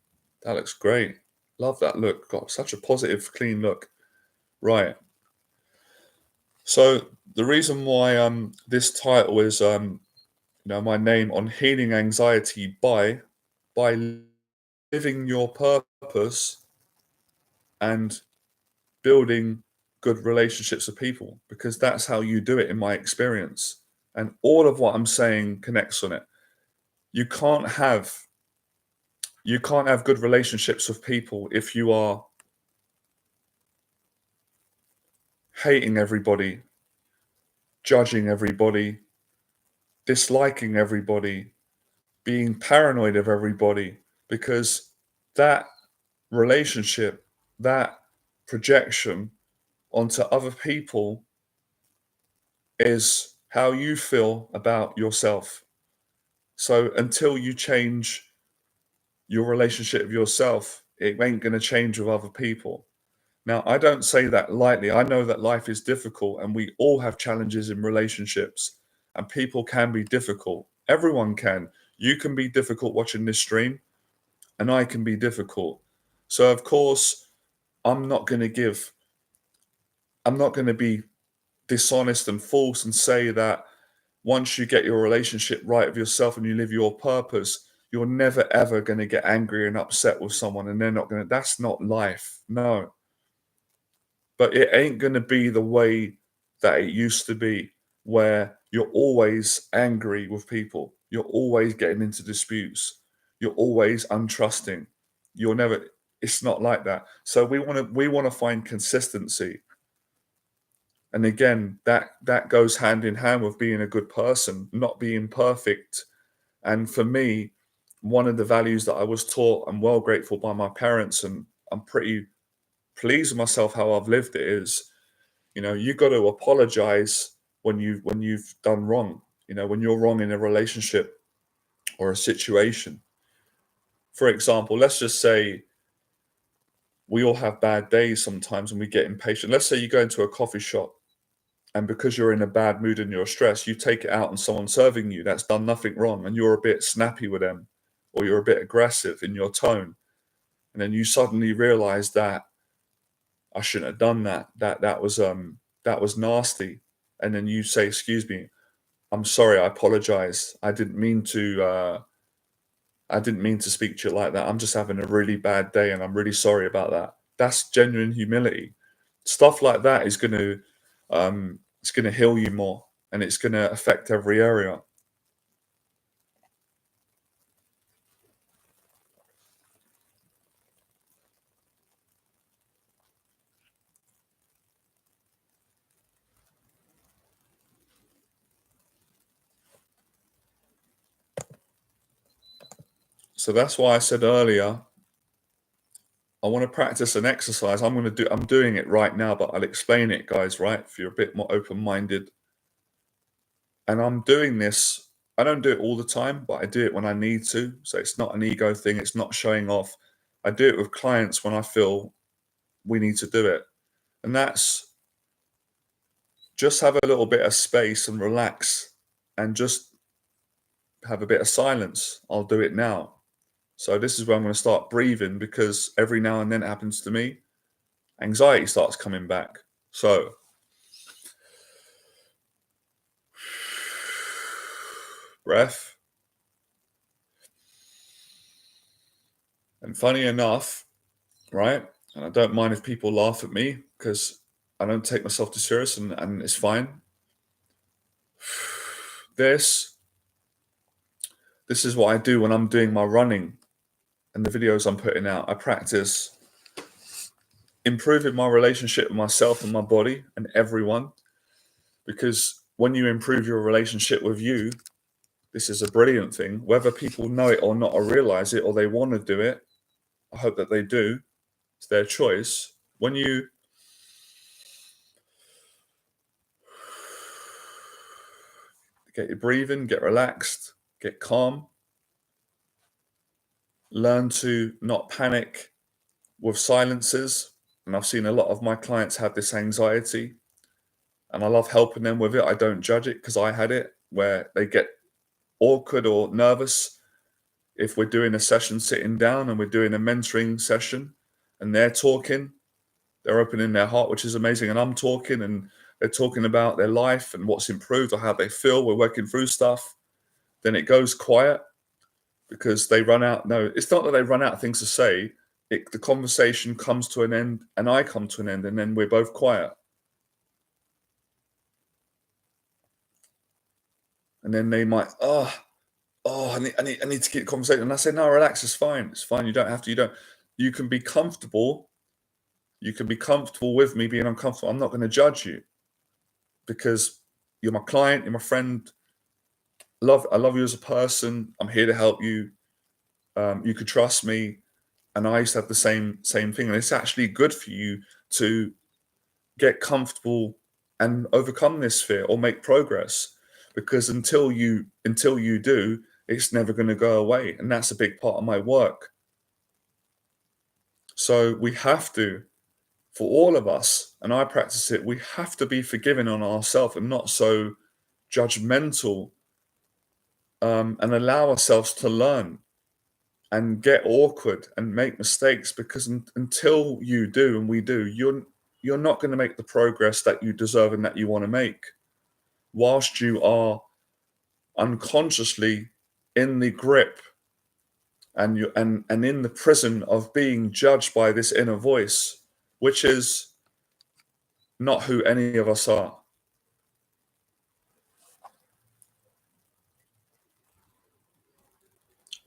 that looks great. Love that look. Got such a positive, clean look. Right. So the reason why this title is my name on healing anxiety by living your purpose and building good relationships with people, because that's how you do it in my experience. And all of what I'm saying connects on it. You can't have good relationships with people if you are hating everybody, judging everybody, disliking everybody, being paranoid of everybody, because that relationship, that projection onto other people is how you feel about yourself. So until you change your relationship with yourself, it ain't going to change with other people. Now, I don't say that lightly. I know that life is difficult and we all have challenges in relationships, and people can be difficult. Everyone can. You can be difficult watching this stream, and I can be difficult. So, of course, I'm not going to give, I'm not going to be dishonest and false and say that once you get your relationship right with yourself and you live your purpose, you're never ever going to get angry and upset with someone and they're not going to. That's not life. No. But it ain't going to be the way that it used to be, where you're always angry with people. You're always getting into disputes. You're always untrusting. You're never, it's not like that. So we want to find consistency. And again, that goes hand in hand with being a good person, not being perfect. And for me, one of the values that I was taught, I'm well grateful by my parents, and I'm pretty pleased with myself how I've lived it, is you got to apologize when you've done wrong. When you're wrong in a relationship or a situation. For example, let's just say we all have bad days sometimes and we get impatient. Let's say you go into a coffee shop, and because you're in a bad mood and you're stressed, you take it out on someone serving you that's done nothing wrong, and you're a bit snappy with them, or you're a bit aggressive in your tone, and then you suddenly realize that I shouldn't have done that. That was nasty. And then you say, "Excuse me, I'm sorry, I apologize. I didn't mean to speak to you like that. I'm just having a really bad day and I'm really sorry about that." That's genuine humility. Stuff like that is going to heal you more, and it's going to affect every area. So that's why I said earlier, I want to practice an exercise. I'm doing it right now, but I'll explain it, guys, right? If you're a bit more open-minded. And I'm doing this, I don't do it all the time, but I do it when I need to. So it's not an ego thing, it's not showing off. I do it with clients when I feel we need to do it. And that's just have a little bit of space and relax and just have a bit of silence. I'll do it now. So this is where I'm going to start breathing, because every now and then it happens to me. Anxiety starts coming back. So breath. And funny enough, right? And I don't mind if people laugh at me, because I don't take myself too serious, and it's fine. This is what I do when I'm doing my running and the videos I'm putting out. I practice improving my relationship with myself and my body and everyone, because when you improve your relationship with you, this is a brilliant thing. Whether people know it or not, or realize it, or they want to do it, I hope that they do. It's their choice. When you get your breathing, get relaxed, get calm, learn to not panic with silences. And I've seen a lot of my clients have this anxiety, and I love helping them with it. I don't judge it, because I had it, where they get awkward or nervous if we're doing a session sitting down and we're doing a mentoring session and they're talking, they're opening their heart, which is amazing. And I'm talking, and they're talking about their life and what's improved or how they feel. We're working through stuff. Then it goes quiet because they run out. No, it's not that they run out of things to say. The conversation comes to an end and I come to an end, and then we're both quiet. And then they might, I need to keep the conversation. And I say, no, relax, it's fine. It's fine. You don't have to, you can be comfortable. You can be comfortable with me being uncomfortable. I'm not going to judge you, because you're my client, you're my friend. I love you as a person. I'm here to help you. You could trust me. And I used to have the same thing. And it's actually good for you to get comfortable and overcome this fear or make progress, because until you do, it's never going to go away. And that's a big part of my work. So we have to, for all of us, and I practice it, we have to be forgiving on ourselves and not so judgmental, and allow ourselves to learn and get awkward and make mistakes, because until you do and we do, you're not going to make the progress that you deserve and that you want to make, whilst you are unconsciously in the grip and in the prison of being judged by this inner voice, which is not who any of us are.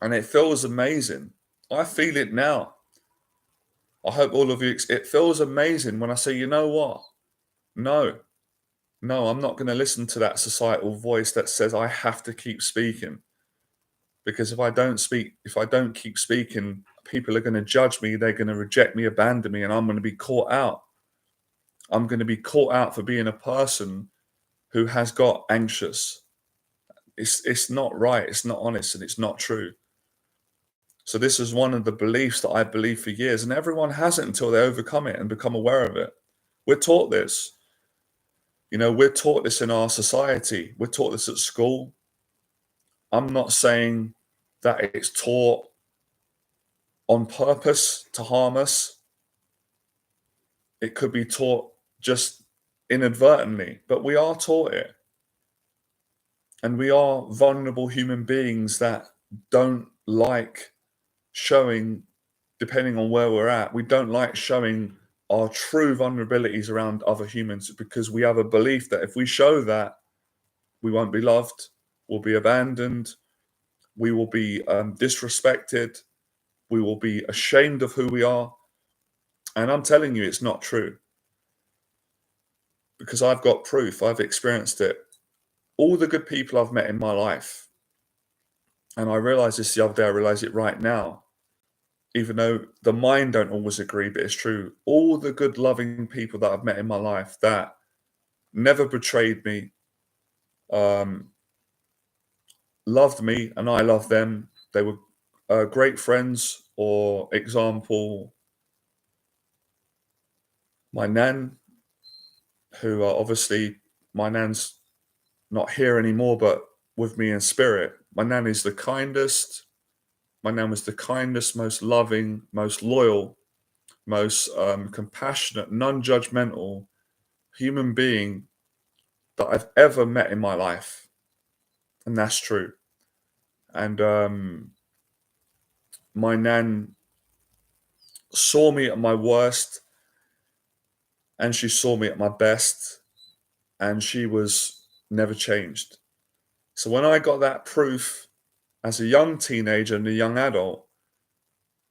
And it feels amazing. I feel it now. I hope all of you, it feels amazing when I say, you know what? No, I'm not going to listen to that societal voice that says I have to keep speaking. Because if I don't keep speaking, people are going to judge me. They're going to reject me, abandon me, and I'm going to be caught out. I'm going to be caught out for being a person who has got anxious. It's not right. It's not honest, and it's not true. So this is one of the beliefs that I believe for years, and everyone has it until they overcome it and become aware of it. We're taught this. We're taught this in our society. We're taught this at school. I'm not saying that it's taught on purpose to harm us. It could be taught just inadvertently, but we are taught it. And we are vulnerable human beings that don't like showing, depending on where we're at, we don't like showing our true vulnerabilities around other humans, because we have a belief that if we show that, we won't be loved, we'll be abandoned, we will be disrespected, we will be ashamed of who we are. And I'm telling you, it's not true, because I've got proof. I've experienced it. All the good people I've met in my life, and I realized this the other day, I realize it right now, even though the mind don't always agree, but it's true. All the good, loving people that I've met in my life that never betrayed me, loved me, and I loved them. They were great friends. Or example, my nan, who obviously my nan's not here anymore, but with me in spirit. My nan is the kindest. My nan was the kindest, most loving, most loyal, most compassionate, non-judgmental human being that I've ever met in my life. And that's true. And my nan saw me at my worst and she saw me at my best, and she was never changed. So when I got that proof as a young teenager and a young adult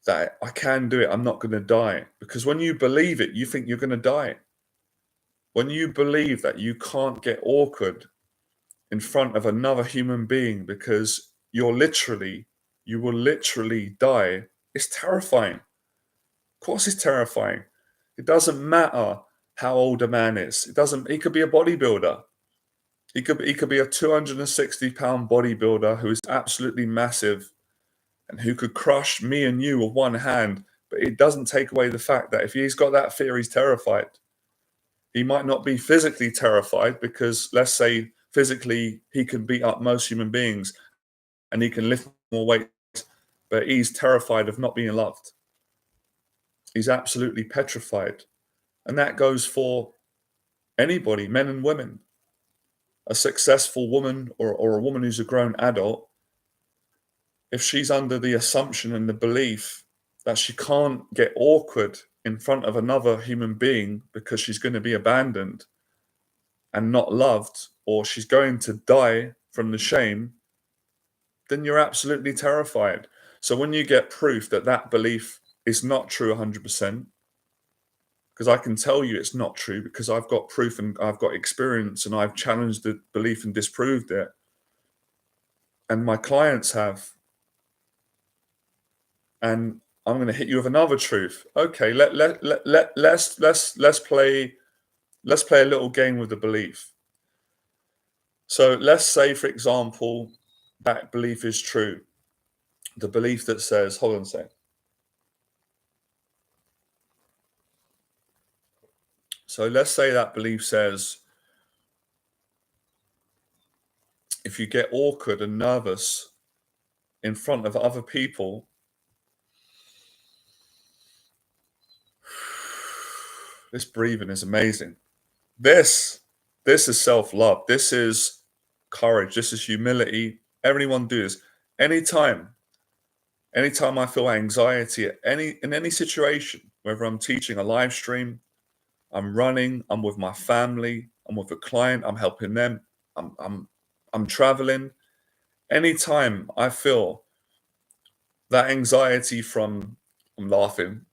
that I can do it, I'm not going to die. Because when you believe it, you think you're going to die. When you believe that you can't get awkward in front of another human being because you will literally die, it's terrifying. Of course it's terrifying. It doesn't matter how old a man is. He could be a bodybuilder. He could be a 260-pound bodybuilder who is absolutely massive and who could crush me and you with one hand. But it doesn't take away the fact that if he's got that fear, he's terrified. He might not be physically terrified because, let's say, physically he can beat up most human beings and he can lift more weight, but he's terrified of not being loved. He's absolutely petrified. And that goes for anybody, men and women. A successful woman or a woman who's a grown adult, if she's under the assumption and the belief that she can't get awkward in front of another human being because she's going to be abandoned and not loved, or she's going to die from the shame, then you're absolutely terrified. So when you get proof that that belief is not true 100%, because I can tell you it's not true because I've got proof and I've got experience and I've challenged the belief and disproved it, and my clients have. And I'm going to hit you with another truth. Okay, let's play a little game with the belief. So let's say, for example, that belief is true. The belief that says, hold on a sec. So let's say that belief says, if you get awkward and nervous in front of other people, this breathing is amazing. This is self-love. This is courage. This is humility. Everyone do this. Anytime I feel anxiety in any situation, whether I'm teaching a live stream, I'm running, I'm with my family, I'm with a client, I'm helping them, I'm traveling. Anytime I feel that anxiety I'm laughing,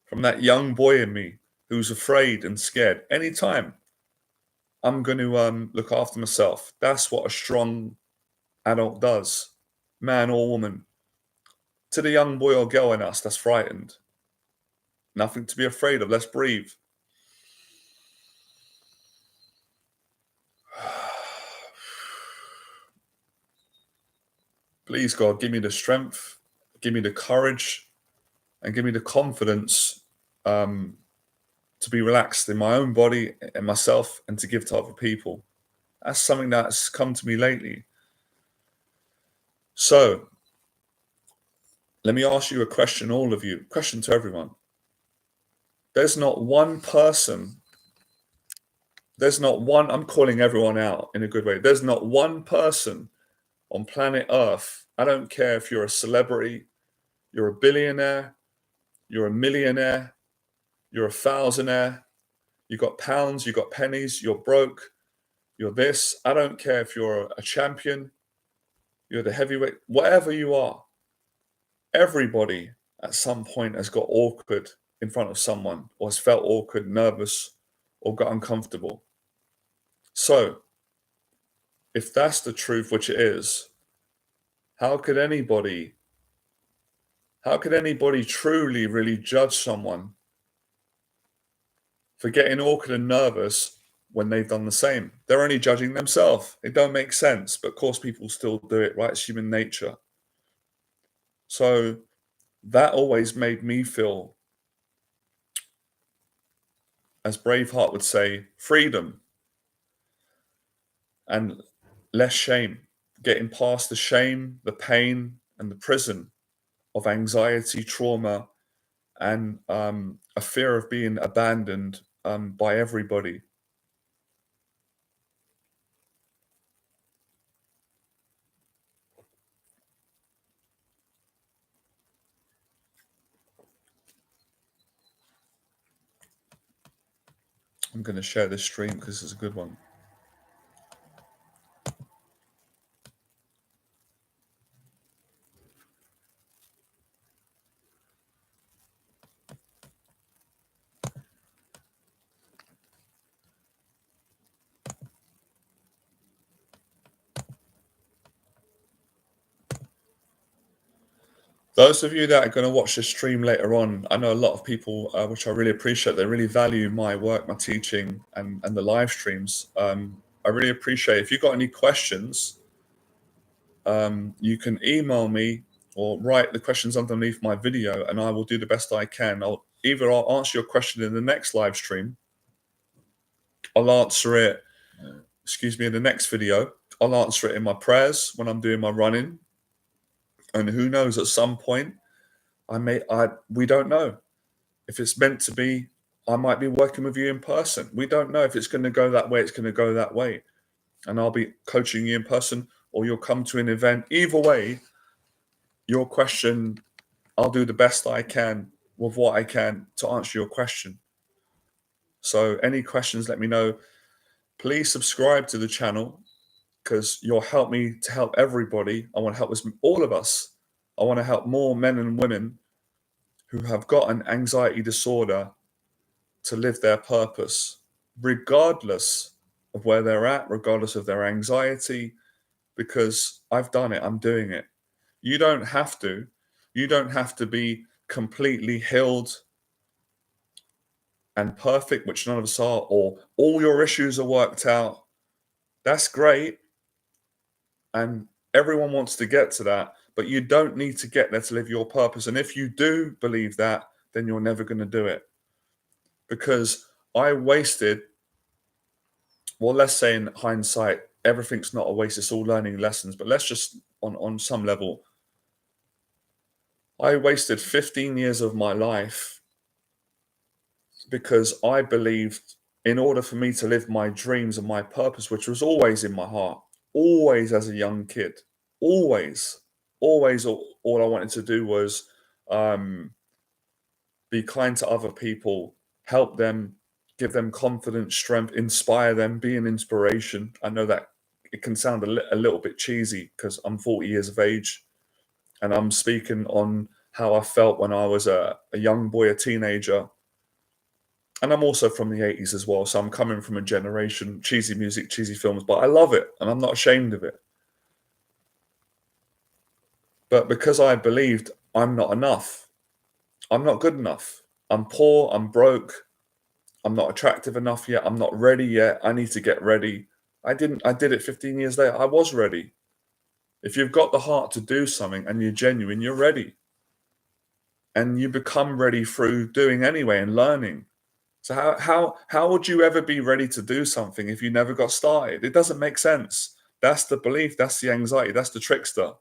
from that young boy in me who's afraid and scared, anytime I'm going to look after myself. That's what a strong adult does, man or woman. To the young boy or girl in us that's frightened, nothing to be afraid of. Let's breathe. Please, God, give me the strength, give me the courage, and give me the confidence to be relaxed in my own body and myself and to give to other people. That's something that's come to me lately. So, let me ask you a question, all of you, question to everyone. There's not one person, I'm calling everyone out in a good way. There's not one person on planet Earth, I don't care if you're a celebrity, you're a billionaire, you're a millionaire, you're a thousandaire, you got pounds, you got pennies, you're broke, you're this. I don't care if you're a champion, you're the heavyweight, whatever you are. Everybody at some point has got awkward in front of someone, or has felt awkward, nervous, or got uncomfortable. So, if that's the truth, which it is, how could anybody truly really judge someone for getting awkward and nervous when they've done the same? They're only judging themselves. It don't make sense, but of course people still do it, right? It's human nature. So that always made me feel, as Braveheart would say, freedom. and less shame, getting past the shame, the pain, and the prison of anxiety, trauma, and a fear of being abandoned by everybody. I'm going to share this stream because it's a good one. Those of you that are going to watch this stream later on, I know a lot of people, which I really appreciate, they really value my work, my teaching, and the live streams. I really appreciate it. If you've got any questions, you can email me or write the questions underneath my video, and I will do the best I can. I'll answer your question in the next live stream. I'll answer it, in the next video. I'll answer it in my prayers when I'm doing my running. And who knows, at some point, we don't know. If it's meant to be, I might be working with you in person. We don't know if it's going to go that way, it's going to go that way. And I'll be coaching you in person, or you'll come to an event. Either way, your question, I'll do the best I can with what I can to answer your question. So any questions, let me know. Please subscribe to the channel because you'll help me to help everybody. I want to help all of us. I want to help more men and women who have got an anxiety disorder to live their purpose, regardless of where they're at, regardless of their anxiety, because I've done it, I'm doing it. You don't have to. You don't have to be completely healed and perfect, which none of us are, or all your issues are worked out. That's great. And everyone wants to get to that, but you don't need to get there to live your purpose. And if you do believe that, then you're never going to do it. Because I wasted, well, let's say in hindsight, everything's not a waste, it's all learning lessons. But let's just, on some level, I wasted 15 years of my life because I believed in order for me to live my dreams and my purpose, which was always in my heart, always as a young kid, always all I wanted to do was be kind to other people, help them, give them confidence, strength, inspire them, be an inspiration. I know that it can sound a little bit cheesy because I'm 40 years of age and I'm speaking on how I felt when I was a young boy, a teenager. And I'm also from the 80s as well. So I'm coming from a generation, cheesy music, cheesy films, but I love it and I'm not ashamed of it. But because I believed I'm not enough, I'm not good enough, I'm poor, I'm broke, I'm not attractive enough yet, I'm not ready yet, I need to get ready. I did it 15 years later. I was ready. If you've got the heart to do something and you're genuine, you're ready. And you become ready through doing anyway and learning. So how would you ever be ready to do something if you never got started? It doesn't make sense. That's the belief, that's the anxiety, that's the trickster.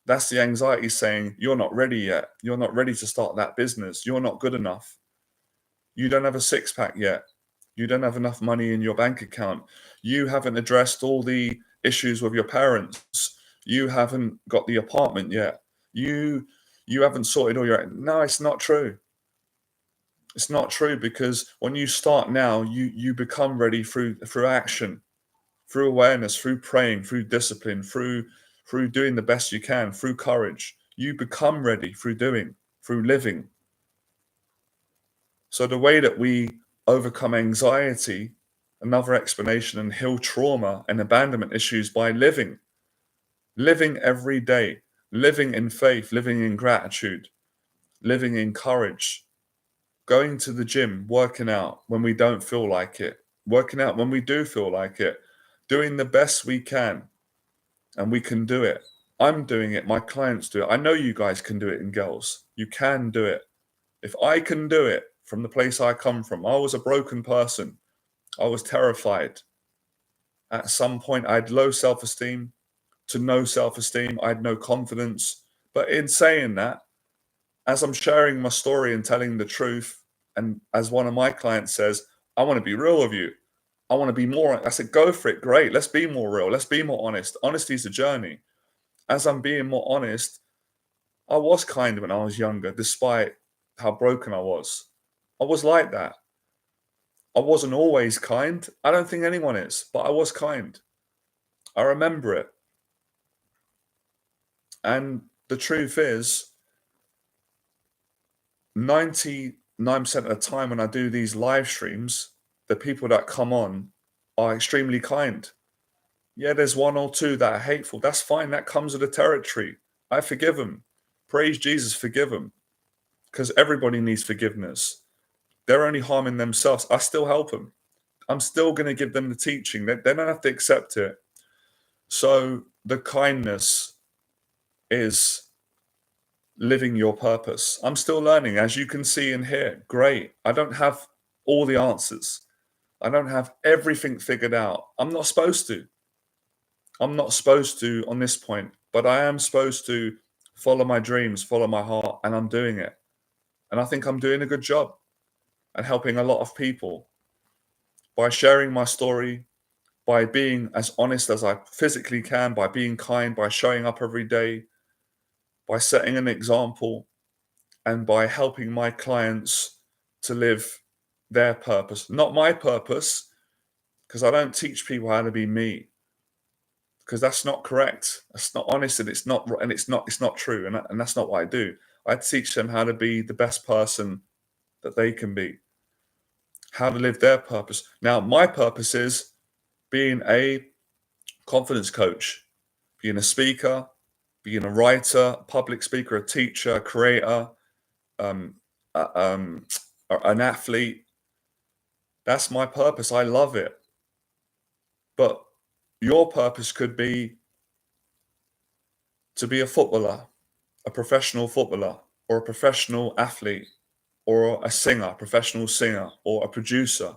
That's the anxiety saying, you're not ready yet. You're not ready to start that business. You're not good enough. You don't have a six-pack yet. You don't have enough money in your bank account. You haven't addressed all the issues with your parents. You haven't got the apartment yet. You haven't sorted all your... No, it's not true. It's not true because when you start now, you become ready through action, through awareness, through praying, through discipline, through doing the best you can, through courage. You become ready through doing, through living. So the way that we overcome anxiety, another explanation, and heal trauma and abandonment issues by living every day, living in faith, living in gratitude, living in courage, going to the gym, working out when we don't feel like it, working out when we do feel like it, doing the best we can, and we can do it. I'm doing it. My clients do it. I know you guys can do it, and girls. You can do it. If I can do it from the place I come from, I was a broken person. I was terrified. At some point, I had low self-esteem to no self-esteem. I had no confidence. But in saying that, as I'm sharing my story and telling the truth, and as one of my clients says, I want to be real with you. I want to be more. I said, go for it. Great. Let's be more real. Let's be more honest. Honesty is a journey. As I'm being more honest, I was kind when I was younger, despite how broken I was. I was like that. I wasn't always kind. I don't think anyone is, but I was kind. I remember it. And the truth is, 99% of the time when I do these live streams, the people that come on are extremely kind. Yeah, there's one or two that are hateful. That's fine. That comes with the territory. I forgive them. Praise Jesus, forgive them. Because everybody needs forgiveness. They're only harming themselves. I still help them. I'm still going to give them the teaching. They don't have to accept it. So the kindness is living your purpose. I'm still learning, as you can see and hear. Great. I don't have all the answers. I don't have everything figured out. I'm not supposed to. I'm not supposed to on this point, but I am supposed to follow my dreams, follow my heart, and I'm doing it. And I think I'm doing a good job and helping a lot of people by sharing my story, by being as honest as I physically can, by being kind, by showing up every day, by setting an example, and by helping my clients to live their purpose, not my purpose, because I don't teach people how to be me, because that's not correct. That's not honest, and it's not true, and that's not what I do. I teach them how to be the best person that they can be, how to live their purpose. Now, my purpose is being a confidence coach, being a speaker, being a writer, public speaker, a teacher, a creator, um, an athlete. That's my purpose. I love it. But your purpose could be to be a footballer, a professional footballer, or a professional athlete, or a singer, professional singer, or a producer.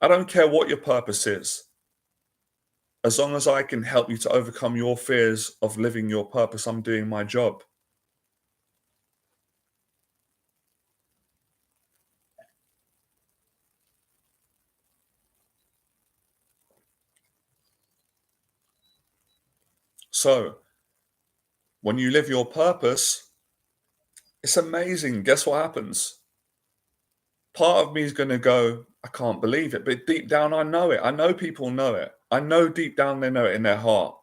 I don't care what your purpose is. As long as I can help you to overcome your fears of living your purpose, I'm doing my job. So, when you live your purpose, it's amazing. Guess what happens? Part of me is going to go, I can't believe it. But deep down, I know it. I know people know it. I know deep down they know it in their heart.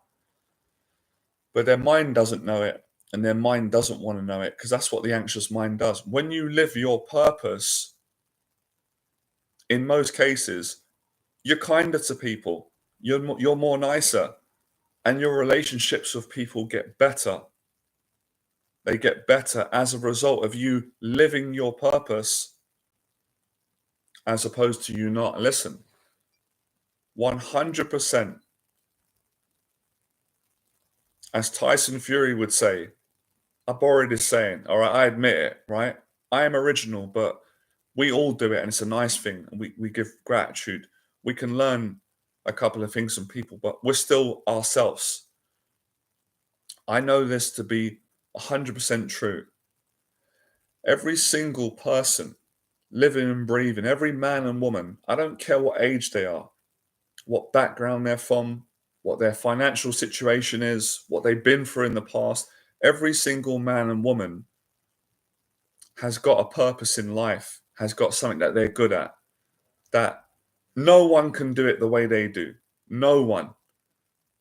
But their mind doesn't know it. And their mind doesn't want to know it, because that's what the anxious mind does. When you live your purpose, in most cases, you're kinder to people. You're more nicer. And your relationships with people get better. They get better as a result of you living your purpose, as opposed to you not. Listen, 100%, as Tyson Fury would say, I borrowed his saying, all right, I admit it, right? I am original, but we all do it, and it's a nice thing. And we give gratitude. We can learn a couple of things from people, but we're still ourselves. I know this to be 100% true. Every single person living and breathing, every man and woman, I don't care what age they are, what background they're from, what their financial situation is, what they've been through in the past, every single man and woman has got a purpose in life, has got something that they're good at, that no one can do it the way they do. No one.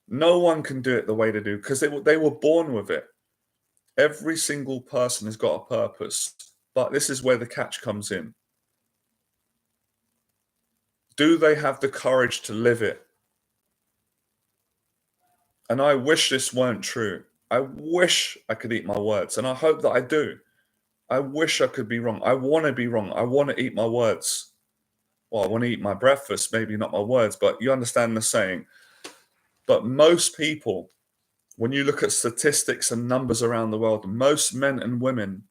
No one can do it the way they do, because they were born with it. Every single person has got a purpose. But this is where the catch comes in. Do they have the courage to live it? And I wish this weren't true. I wish I could eat my words, and I hope that I do. I wish I could be wrong. I want to be wrong. I want to eat my words. Well, I want to eat my breakfast, maybe not my words, but you understand the saying. But most people, when you look at statistics and numbers around the world, most men and women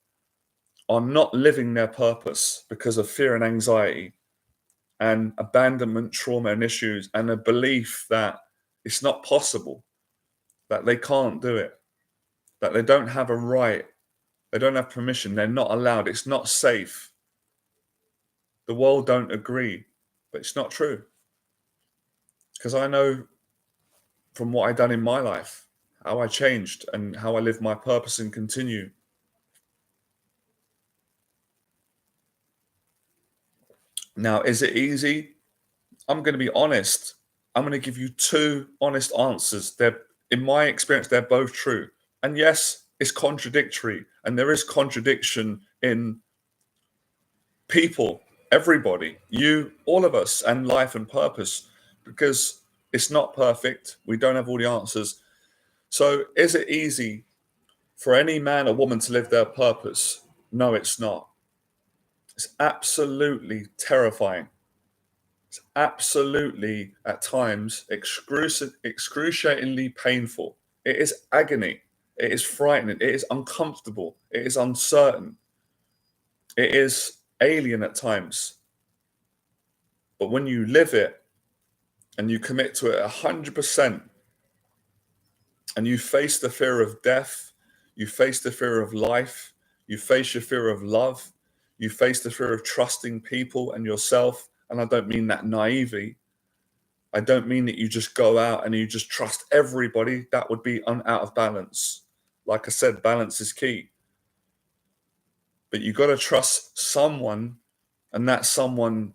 are not living their purpose because of fear and anxiety. and abandonment trauma and issues, and a belief that it's not possible, that they can't do it, that they don't have a right, they don't have permission, they're not allowed, it's not safe. The world don't agree, but it's not true. Because I know from what I've done in my life, how I changed and how I live my purpose and continue. Now, is it easy? I'm going to be honest. I'm going to give you two honest answers. They're, in my experience, they're both true. And yes, it's contradictory. And there is contradiction in people, everybody, you, all of us, and life and purpose, because it's not perfect. We don't have all the answers. So is it easy for any man or woman to live their purpose? No, it's not. It's absolutely terrifying. It's absolutely, at times, excruciatingly painful. It is agony. It is frightening. It is uncomfortable. It is uncertain. It is alien at times. But when you live it and you commit to it 100%, and you face the fear of death, you face the fear of life, you face your fear of love, you face the fear of trusting people and yourself. And I don't mean that naively. I don't mean that you just go out and you just trust everybody. That would be out of balance. Like I said, balance is key. But you got to trust someone, and that someone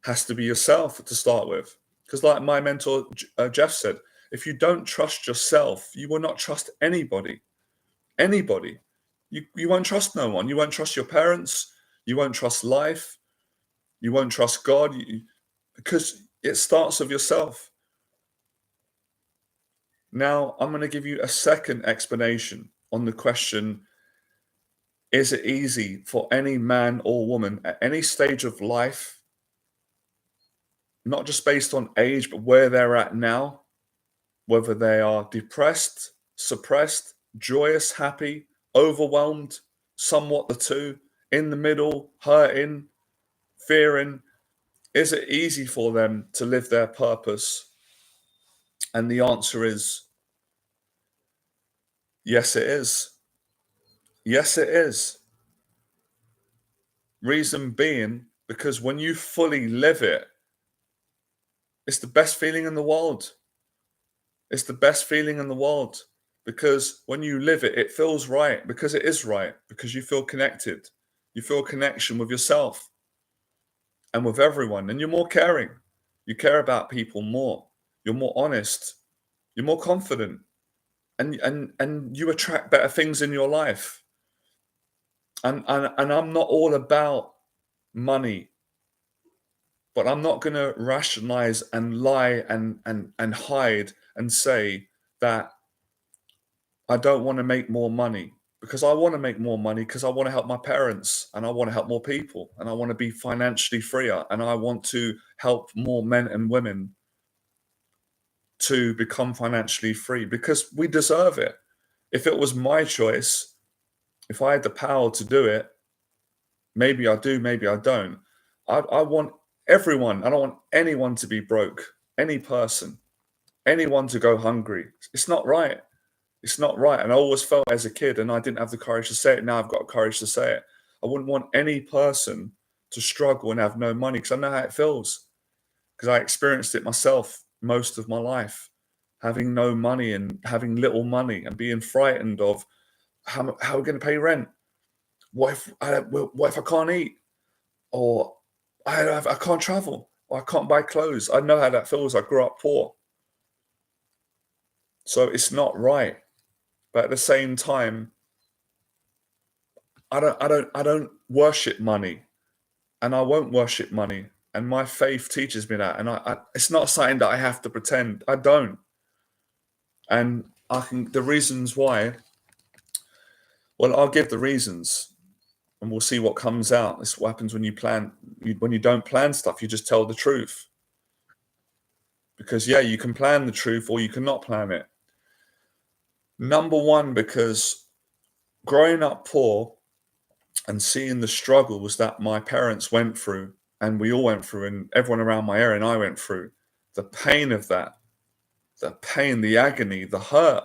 has to be yourself to start with. Because like my mentor, Jeff, said, if you don't trust yourself, you will not trust anybody. Anybody. You won't trust no one. You won't trust your parents. You won't trust life. You won't trust God. Because it starts with yourself. Now, I'm going to give you a second explanation on the question, is it easy for any man or woman at any stage of life, not just based on age, but where they're at now, whether they are depressed, suppressed, joyous, happy, overwhelmed, somewhat the two, in the middle, hurting, fearing, is it easy for them to live their purpose? And the answer is yes, it is. Yes, it is. Reason being, because when you fully live it, it's the best feeling in the world. It's the best feeling in the world, because when you live it, it feels right, because it is right, because you feel connected. You feel a connection with yourself and with everyone, and you're more caring. You care about people more. You're more honest. You're more confident, and you attract better things in your life. And I'm not all about money, but I'm not going to rationalize and lie and hide and say that I don't want to make more money, because I want to make more money, because I want to help my parents, and I want to help more people, and I want to be financially freer, and I want to help more men and women to become financially free, because we deserve it. If it was my choice, if I had the power to do it, maybe I do, maybe I don't. I want everyone, I don't want anyone to be broke, any person, anyone to go hungry. It's not right. It's not right. And I always felt as a kid, and I didn't have the courage to say it. Now I've got courage to say it. I wouldn't want any person to struggle and have no money, because I know how it feels, because I experienced it myself most of my life, having no money and having little money and being frightened of how are we going to pay rent? What if I can't eat? Or I can't travel? Or I can't buy clothes? I know how that feels. I grew up poor. So it's not right. But at the same time, I don't worship money, and I won't worship money. And my faith teaches me that. And it's not something that I have to pretend. I don't. And the reasons why, well, I'll give the reasons, and we'll see what comes out. This is what happens when you plan. When you don't plan stuff, you just tell the truth. Because, yeah, you can plan the truth or you cannot plan it. Number one, because growing up poor and seeing the struggles that my parents went through, and we all went through, and everyone around my area and I went through the pain of that, the pain, the agony, the hurt,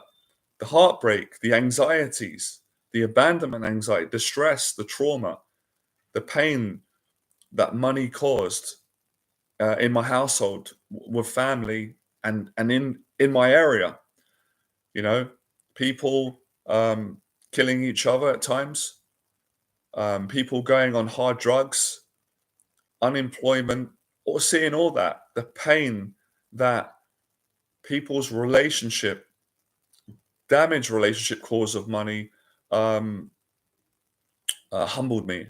the heartbreak, the anxieties, the abandonment anxiety, the stress, the trauma, the pain that money caused in my household, with family, and in my area. You know, people killing each other at times, people going on hard drugs, unemployment, or seeing all that, the pain that people's relationship, damaged relationship cause of money, um, humbled me.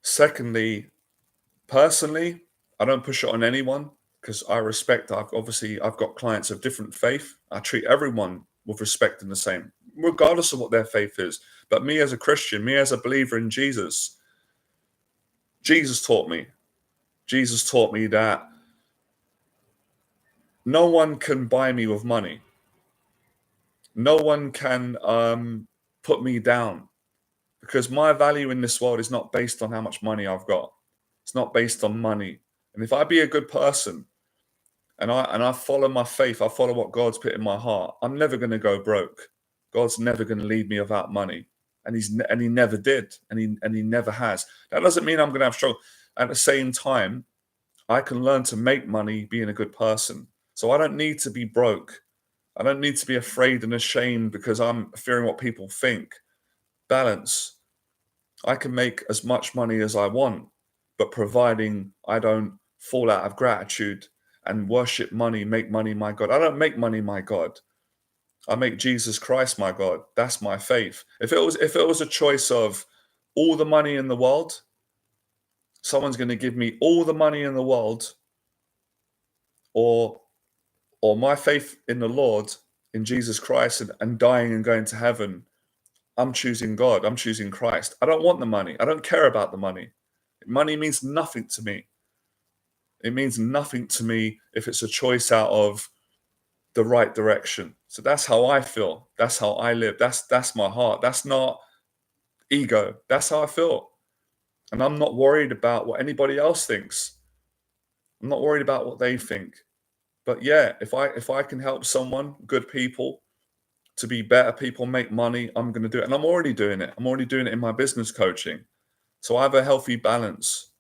Secondly, personally, I don't push it on anyone because I respect. I've got clients of different faith. I treat everyone with respect and the same, regardless of what their faith is. But me as a Christian, me as a believer in Jesus, Jesus taught me. Jesus taught me that no one can buy me with money. No one can put me down, because my value in this world is not based on how much money I've got. It's not based on money. And if I be a good person, and I follow my faith, I follow what God's put in my heart, I'm never going to go broke. God's never going to leave me without money, and he never did, and he never has. That doesn't mean I'm going to have struggle. At the same time, I can learn to make money being a good person. So I don't need to be broke. I don't need to be afraid and ashamed because I'm fearing what people think. Balance. I can make as much money as I want, but providing I don't fall out of gratitude and worship money, make money my God. I don't make money my God. I make Jesus Christ my God. That's my faith. If it was a choice of all the money in the world, someone's going to give me all the money in the world, or my faith in the Lord, in Jesus Christ, and dying and going to heaven, I'm choosing God. I'm choosing Christ. I don't want the money. I don't care about the money. Money means nothing to me. It means nothing to me if it's a choice out of the right direction. So that's how I feel. That's how I live. That's my heart. That's not ego. That's how I feel. And I'm not worried about what anybody else thinks. I'm not worried about what they think. But yeah, if I can help someone, good people, to be better people, make money, I'm going to do it. And I'm already doing it. I'm already doing it in my business coaching. So I have a healthy balance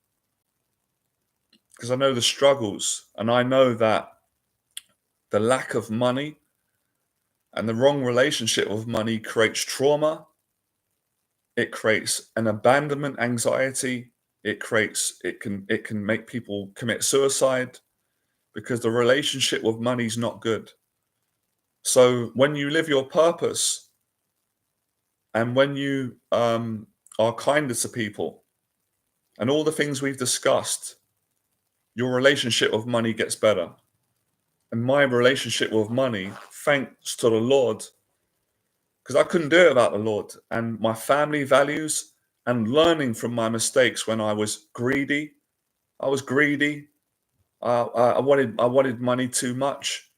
because I know the struggles, and I know that the lack of money and the wrong relationship with money creates trauma. It creates an abandonment anxiety. It can make people commit suicide because the relationship with money is not good. So when you live your purpose, and when you are kinder to people, and all the things we've discussed, your relationship with money gets better. And my relationship with money, thanks to the Lord, because I couldn't do it without the Lord, and my family values, and learning from my mistakes when I was greedy. I was greedy. I wanted money too much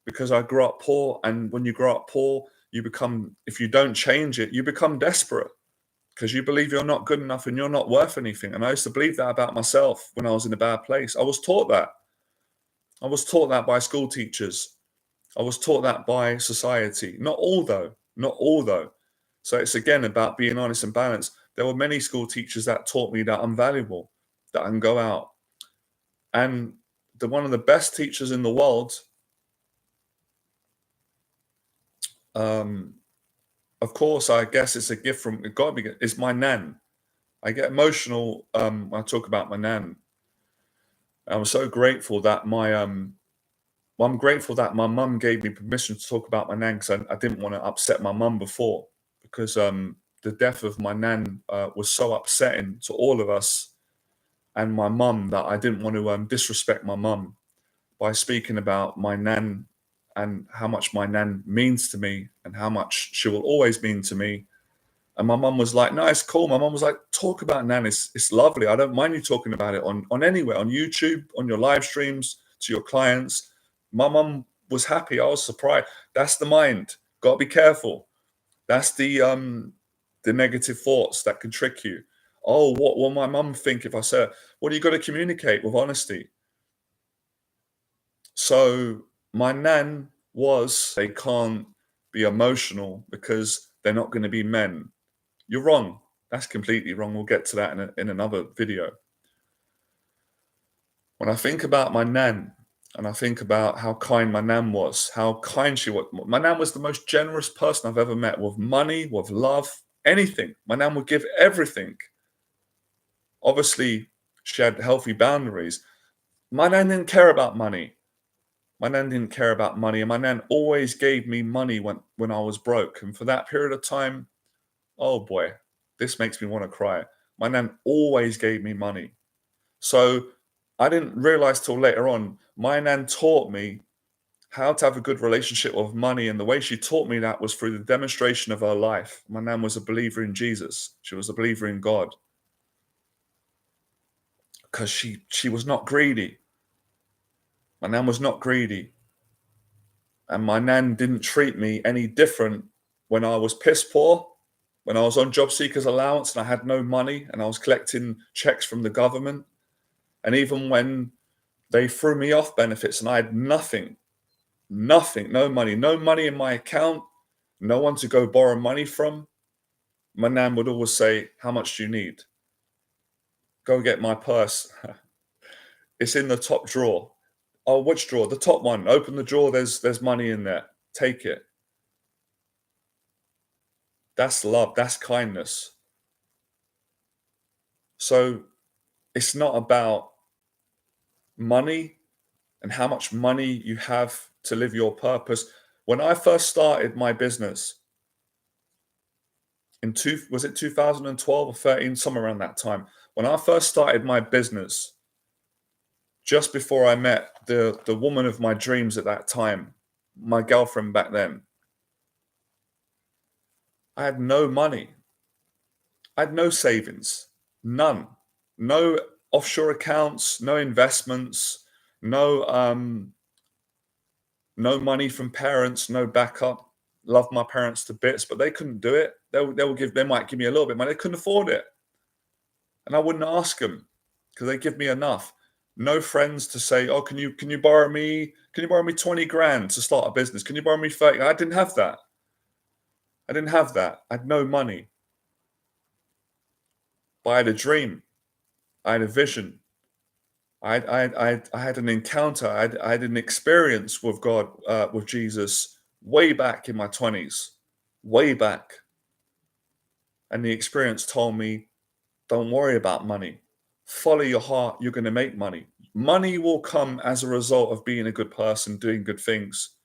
because I grew up poor. And when you grow up poor, if you don't change it, you become desperate because you believe you're not good enough and you're not worth anything. And I used to believe that about myself when I was in a bad place. I was taught that. I was taught that by school teachers. I was taught that by society. Not all though. Not all though. So it's again about being honest and balanced. There were many school teachers that taught me that I'm valuable, that I can go out. And one of the best teachers in the world, of course, I guess it's a gift from God, is my nan. I get emotional when I talk about my nan. I'm so grateful that I'm grateful that my mum gave me permission to talk about my nan, because I didn't want to upset my mum before, because the death of my nan was so upsetting to all of us and my mum, that I didn't want to disrespect my mum by speaking about my nan and how much my nan means to me and how much she will always mean to me. And my mum was like, no, it's cool. My mum was like, talk about nan. It's lovely. I don't mind you talking about it on anywhere, on YouTube, on your live streams, to your clients. My mum was happy. I was surprised. That's the mind. Got to be careful. That's the negative thoughts that can trick you. Oh, what will my mum think if I say it? Well, you've got to communicate with honesty. So my nan they can't be emotional because they're not going to be men. You're wrong. That's completely wrong. We'll get to that in another video. When I think about my nan and I think about how kind my nan was, how kind she was, my nan was the most generous person I've ever met, with money, with love, anything. My nan would give everything. Obviously, she had healthy boundaries. My nan didn't care about money. My nan didn't care about money, and my nan always gave me money when I was broke. And for that period of time, oh boy, this makes me want to cry. My nan always gave me money. So I didn't realize till later on, my nan taught me how to have a good relationship with money. And the way she taught me that was through the demonstration of her life. My nan was a believer in Jesus. She was a believer in God. Because she was not greedy. My nan was not greedy. And my nan didn't treat me any different when I was piss poor, when I was on job seekers allowance and I had no money and I was collecting checks from the government. And even when they threw me off benefits and I had nothing, no money in my account, no one to go borrow money from, my nan would always say, "How much do you need? Go get my purse. It's in the top drawer." "Oh, which drawer?" "The top one. Open the drawer, there's money in there. Take it." That's love, that's kindness. So it's not about money and how much money you have to live your purpose. When I first started my business was it 2012 or 13, somewhere around that time. When I first started my business, just before I met the woman of my dreams at that time, my girlfriend back then, I had no money. I had no savings, none, no offshore accounts, no investments, no no money from parents, no backup. Love my parents to bits, but they couldn't do it. They might give me a little bit of money. They couldn't afford it, and I wouldn't ask them because they give me enough. No friends to say, "Oh, can you borrow me? Can you borrow me 20 grand to start a business? Can you borrow me 30?" I didn't have that. I didn't have that. I had no money, but I had a dream. I had a vision. I had an encounter. I had an experience with God, with Jesus, way back in my 20s, way back. And the experience told me, don't worry about money. Follow your heart. You're going to make money. Money will come as a result of being a good person, doing good things,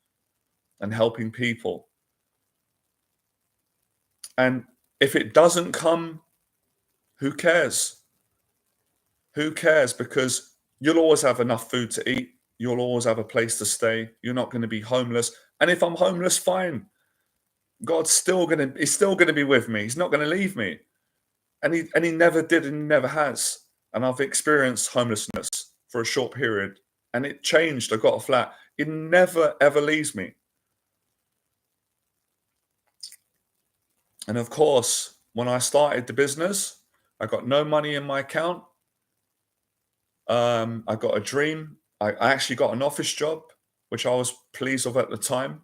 and helping people. And if it doesn't come, who cares? Who cares? Because you'll always have enough food to eat. You'll always have a place to stay. You're not going to be homeless. And if I'm homeless, fine. He's still going to be with me. He's not going to leave me. And he never did and he never has. And I've experienced homelessness for a short period and it changed. I got a flat. It never ever leaves me. And of course, when I started the business, I got no money in my account. I got a dream. I actually got an office job, which I was pleased with at the time.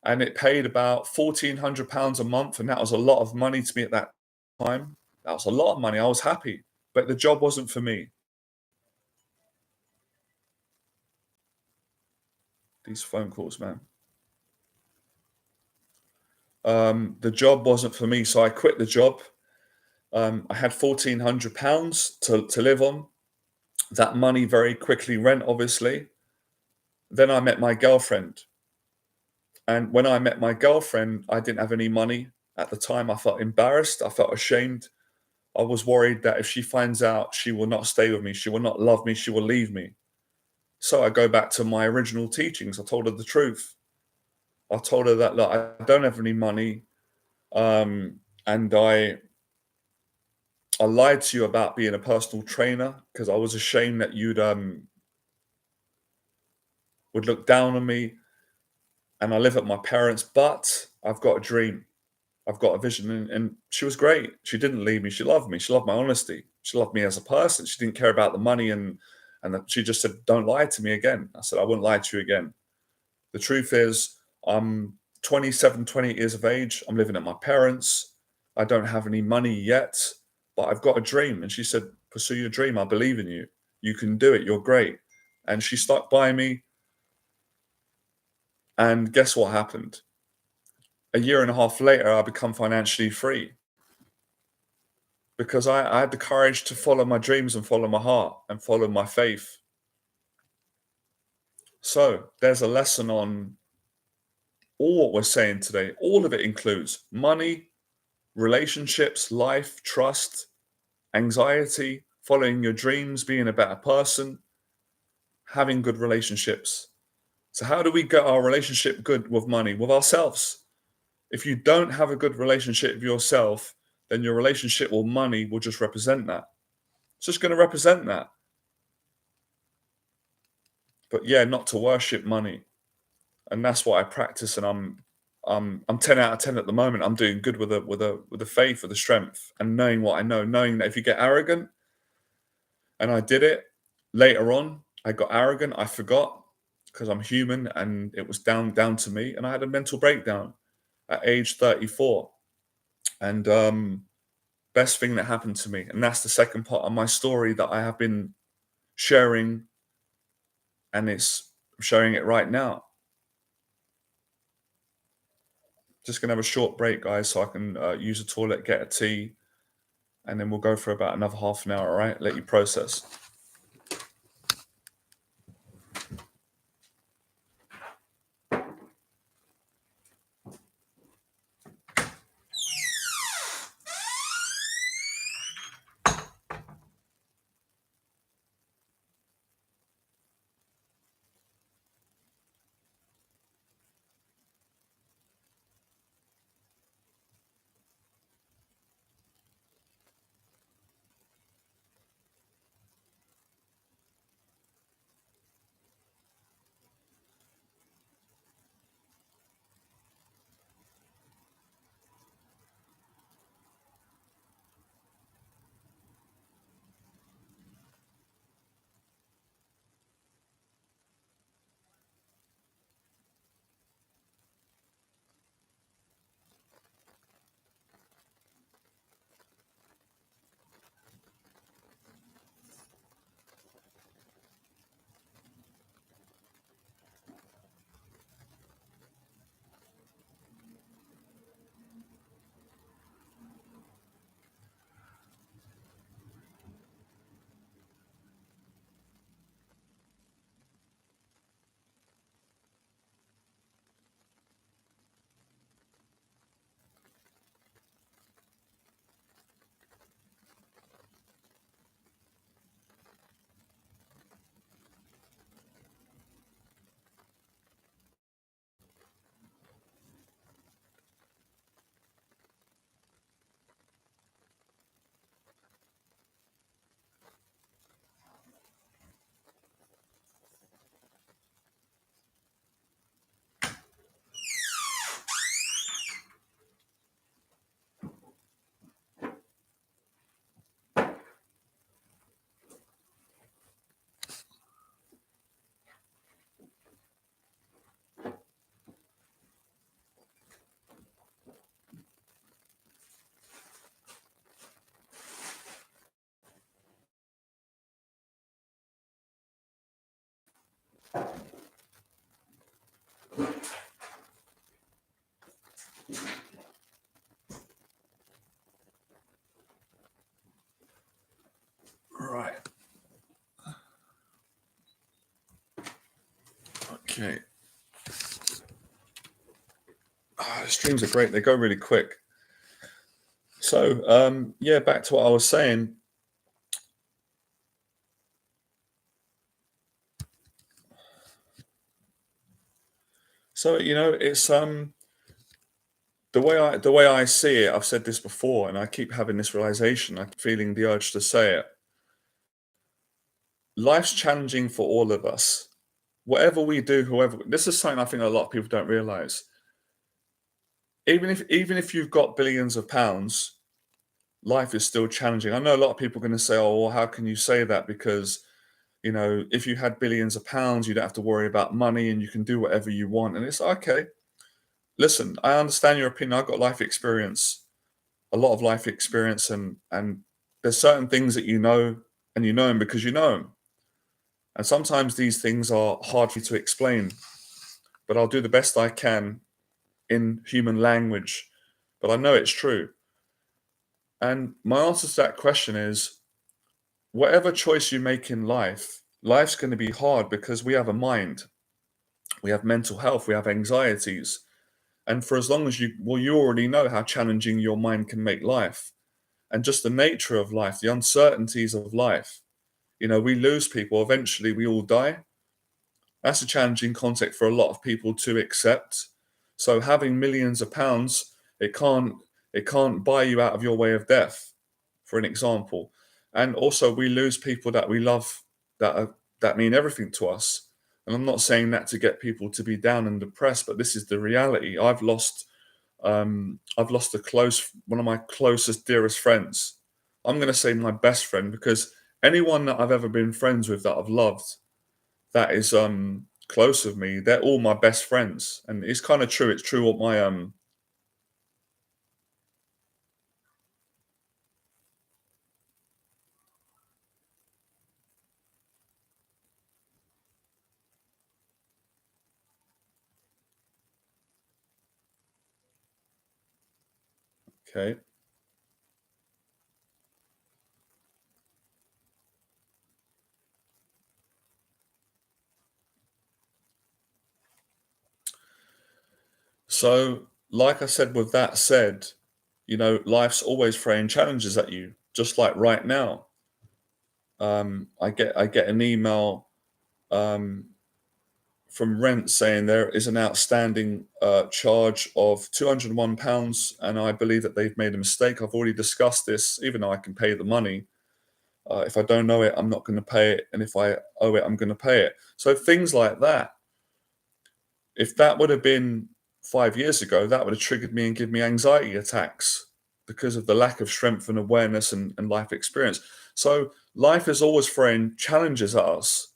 And it paid about £1,400 a month. And that was a lot of money to me at that time. That was a lot of money. I was happy, but the job wasn't for me. These phone calls, man. The job wasn't for me, so I quit the job. I had £1,400 to live on. That money very quickly rent, obviously. Then I met my girlfriend. And when I met my girlfriend, I didn't have any money. At the time, I felt embarrassed. I felt ashamed. I was worried that if she finds out, she will not stay with me. She will not love me. She will leave me. So I go back to my original teachings. I told her the truth. I told her that, look, I don't have any money. And I lied to you about being a personal trainer because I was ashamed that you'd would look down on me, and I live at my parents', but I've got a dream. I've got a vision. And she was great. She didn't leave me. She loved me. She loved my honesty. She loved me as a person. She didn't care about the money. She just said, don't lie to me again. I said, I wouldn't lie to you again. The truth is, I'm 27, 28 years of age. I'm living at my parents'. I don't have any money yet, but I've got a dream. And she said, pursue your dream. I believe in you. You can do it. You're great. And she stuck by me. And guess what happened? A year and a half later, I become financially free because I had the courage to follow my dreams and follow my heart and follow my faith. So there's a lesson on all what we're saying today. All of it includes money, relationships, life, trust, anxiety, following your dreams, being a better person, having good relationships. So how do we get our relationship good with money? With ourselves. If you don't have a good relationship with yourself, then your relationship with money will just represent that. It's just going to represent that. But yeah, not to worship money. And that's what I practice. And I'm 10 out of 10 at the moment. I'm doing good with the faith, with the strength, and knowing what I know, knowing that if you get arrogant, and I did it later on, I got arrogant, I forgot because I'm human, and it was down to me, and I had a mental breakdown at age 34. And best thing that happened to me, and that's the second part of my story that I have been sharing, and it's showing it right now. Just gonna have a short break, guys, so I can use the toilet, get a tea, and then we'll go for about another half an hour. All right, let you process. Right. Okay. The streams are great. They go really quick. So, yeah, back to what I was saying. So, it's the way I see it. I've said this before, and I keep having this realization. I'm feeling the urge to say it. Life's challenging for all of us. Whatever we do, this is something I think a lot of people don't realize. even if you've got billions of pounds, life is still challenging. I know a lot of people are going to say, "Oh, well, how can you say that?" Because if you had billions of pounds, you don't have to worry about money and you can do whatever you want. And it's okay. Listen, I understand your opinion. I've got life experience, a lot of life experience, and there's certain things that and you know them because you know them. And sometimes these things are hard for you to explain, but I'll do the best I can in human language. But I know it's true. And my answer to that question is whatever choice you make in life, life's going to be hard because we have a mind, we have mental health, we have anxieties. And for as long as you already know how challenging your mind can make life and just the nature of life, the uncertainties of life. We lose people, eventually we all die. That's a challenging concept for a lot of people to accept. So having millions of pounds, it can't buy you out of your way of death, for an example. And also we lose people that we love that mean everything to us. And I'm not saying that to get people to be down and depressed, but this is the reality. I've lost one of my closest, dearest friends. I'm going to say my best friend because anyone that I've ever been friends with that I've loved that is close with me, they're all my best friends, and it's kind of true. It's true what my okay. So, like I said, with that said, life's always throwing challenges at you, just like right now. I get an email um, from Rent saying there is an outstanding charge of £201, and I believe that they've made a mistake. I've already discussed this, even though I can pay the money. If I don't know it, I'm not going to pay it, and if I owe it, I'm going to pay it. So things like that. If that would have been 5 years ago, that would have triggered me and given me anxiety attacks because of the lack of strength and awareness and life experience. So life is always throwing challenges at us.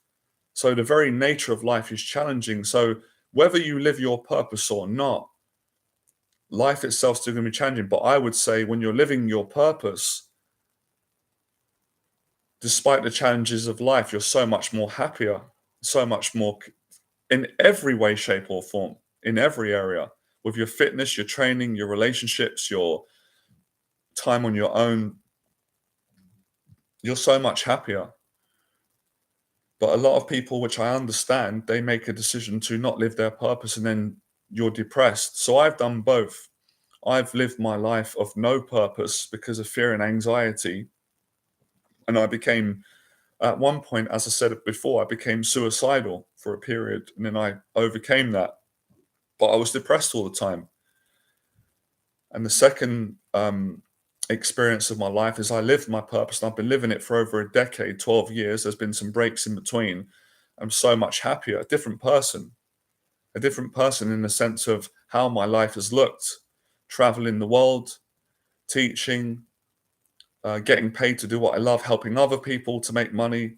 So the very nature of life is challenging. So whether you live your purpose or not, life itself still going to be challenging. But I would say when you're living your purpose, despite the challenges of life, you're so much more happier, so much more in every way, shape, or form, in every area, with your fitness, your training, your relationships, your time on your own. You're so much happier. But a lot of people, which I understand, they make a decision to not live their purpose and then you're depressed. So I've done both. I've lived my life of no purpose because of fear and anxiety. And I became, at one point, as I said it before, I became suicidal for a period and then I overcame that. But I was depressed all the time. And the second experience of my life is I lived my purpose and I've been living it for over a decade, 12 years. There's been some breaks in between. I'm so much happier, a different person in the sense of how my life has looked, traveling the world, teaching, getting paid to do what I love, helping other people to make money,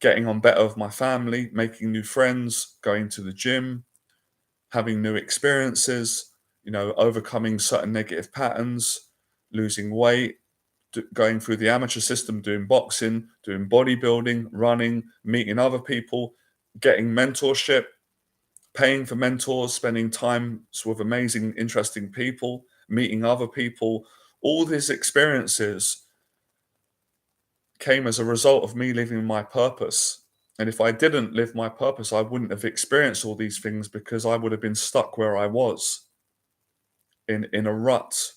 getting on better with my family, making new friends, going to the gym, having new experiences, overcoming certain negative patterns, losing weight, going through the amateur system, doing boxing, doing bodybuilding, running, meeting other people, getting mentorship, paying for mentors, spending time with amazing, interesting people, meeting other people. All these experiences came as a result of me living my purpose. And if I didn't live my purpose, I wouldn't have experienced all these things because I would have been stuck where I was in a rut.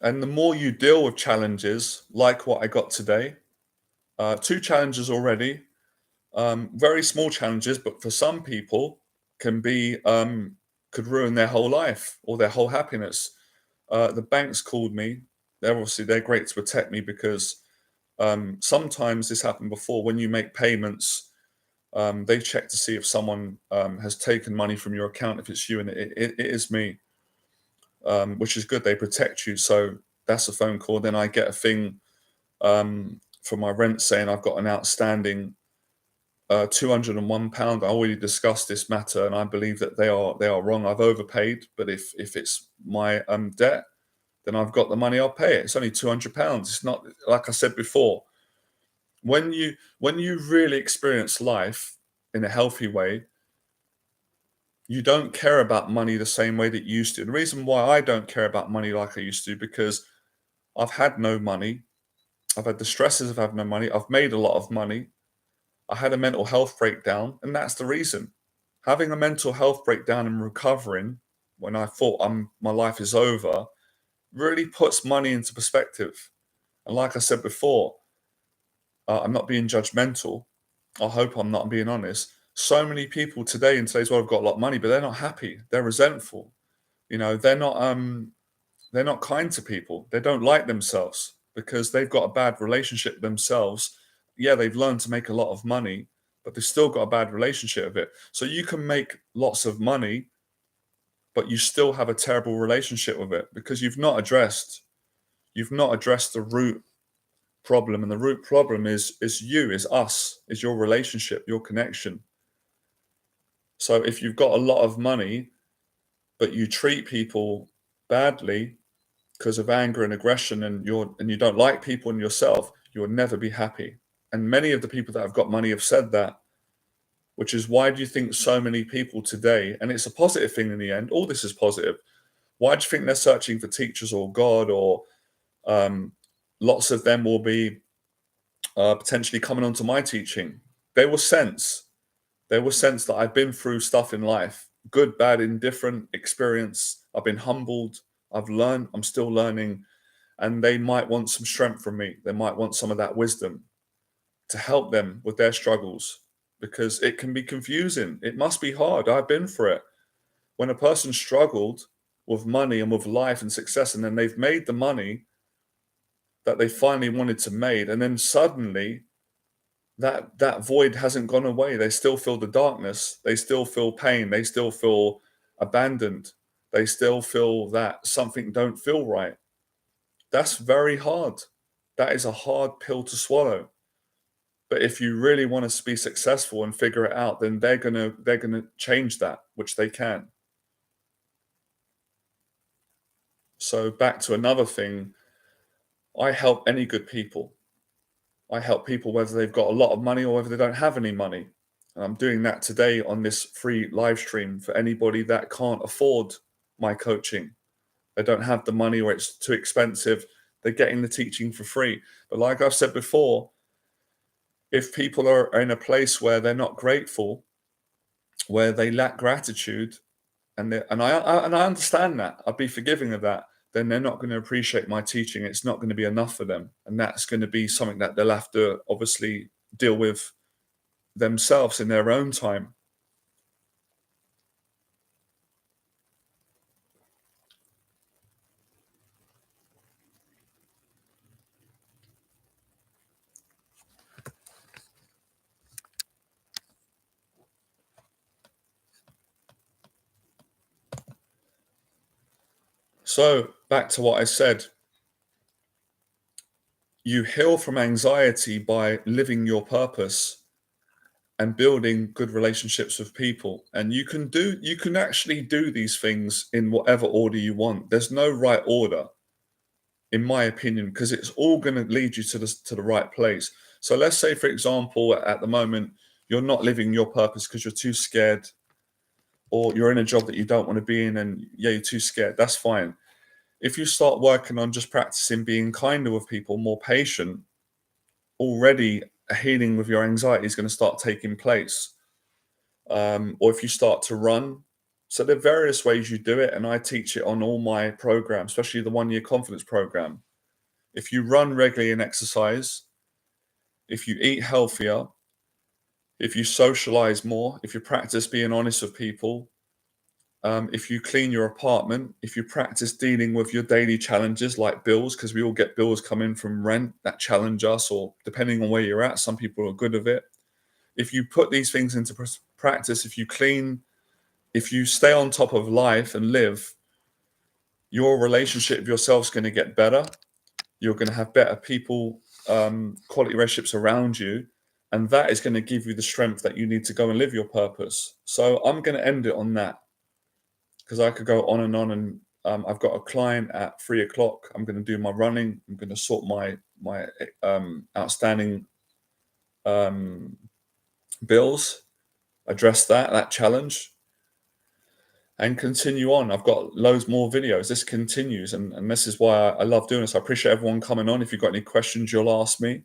And the more you deal with challenges, like what I got today, two challenges already, very small challenges, but for some people can be could ruin their whole life or their whole happiness. The banks called me. They're great to protect me because Sometimes this happened before when you make payments. They check to see if someone has taken money from your account. If it's you, and it is me, which is good. They protect you. So that's a phone call. Then I get a thing for my rent saying I've got an outstanding £201. I already discussed this matter, and I believe that they are wrong. I've overpaid, but if it's my debt, then I've got the money. I'll pay it. It's only £200. It's not, like I said before. When you really experience life in a healthy way, you don't care about money the same way that you used to. The reason why I don't care about money like I used to, because I've had no money. I've had the stresses of having no money. I've made a lot of money. I had a mental health breakdown, and that's the reason. Having a mental health breakdown and recovering when I thought my life is over really puts money into perspective. And like I said before, I'm not being judgmental. I hope I'm not being honest. So many people today in today's world have got a lot of money, but they're not happy. They're resentful. They're not kind to people. They don't like themselves because they've got a bad relationship with themselves. Yeah, they've learned to make a lot of money, but they've still got a bad relationship with it. So you can make lots of money, but you still have a terrible relationship with it because you've not addressed the root problem. And the root problem is you, is us, is your relationship, your connection. So if you've got a lot of money, but you treat people badly because of anger and aggression, and you don't like people and yourself, you'll never be happy. And many of the people that have got money have said that, which is why do you think so many people today, and it's a positive thing in the end, all this is positive. Why do you think they're searching for teachers or God, or lots of them will be potentially coming onto my teaching? They will sense that I've been through stuff in life, good, bad, indifferent experience. I've been humbled. I've learned. I'm still learning. And they might want some strength from me. They might want some of that wisdom to help them with their struggles, because it can be confusing. It must be hard. I've been through it. When a person struggled with money and with life and success, and then they've made the money that they finally wanted to make, and then suddenly that void hasn't gone away. They still feel the darkness. They still feel pain. They still feel abandoned. They still feel that something don't feel right. That's very hard. That is a hard pill to swallow. But if you really want to be successful and figure it out, then they're gonna change that, which they can. So back to another thing, I help any good people. I help people whether they've got a lot of money or whether they don't have any money. And I'm doing that today on this free live stream for anybody that can't afford my coaching. They don't have the money, or it's too expensive. They're getting the teaching for free. But like I've said before, if people are in a place where they're not grateful, where they lack gratitude, and I understand that, I'd be forgiving of that, then they're not going to appreciate my teaching. It's not going to be enough for them, and that's going to be something that they'll have to obviously deal with themselves in their own time. So back to what I said, you heal from anxiety by living your purpose and building good relationships with people. And you can actually do these things in whatever order you want. There's no right order, in my opinion, because it's all going to lead you to the right place. So let's say, for example, at the moment you're not living your purpose because you're too scared, or you're in a job that you don't want to be in, and yeah, you're too scared. That's fine. If you start working on just practicing being kinder with people, more patient, already a healing with your anxiety is going to start taking place. Or if you start to run, so there are various ways you do it, and I teach it on all my programs, especially the 1 year confidence program. If you run regularly and exercise, if you eat healthier, if you socialize more, if you practice being honest with people, if you clean your apartment, if you practice dealing with your daily challenges like bills, because we all get bills coming from rent that challenge us, or depending on where you're at, some people are good with it. If you put these things into practice, if you clean, if you stay on top of life and live, your relationship with yourself is going to get better. You're going to have better people, quality relationships around you. And that is going to give you the strength that you need to go and live your purpose. So I'm going to end it on that, because I could go on. And I've got a client at 3:00. I'm going to do my running. I'm going to sort my outstanding bills, address that challenge, and continue on. I've got loads more videos. This continues, and this is why I love doing this. I appreciate everyone coming on. If you've got any questions, you'll ask me.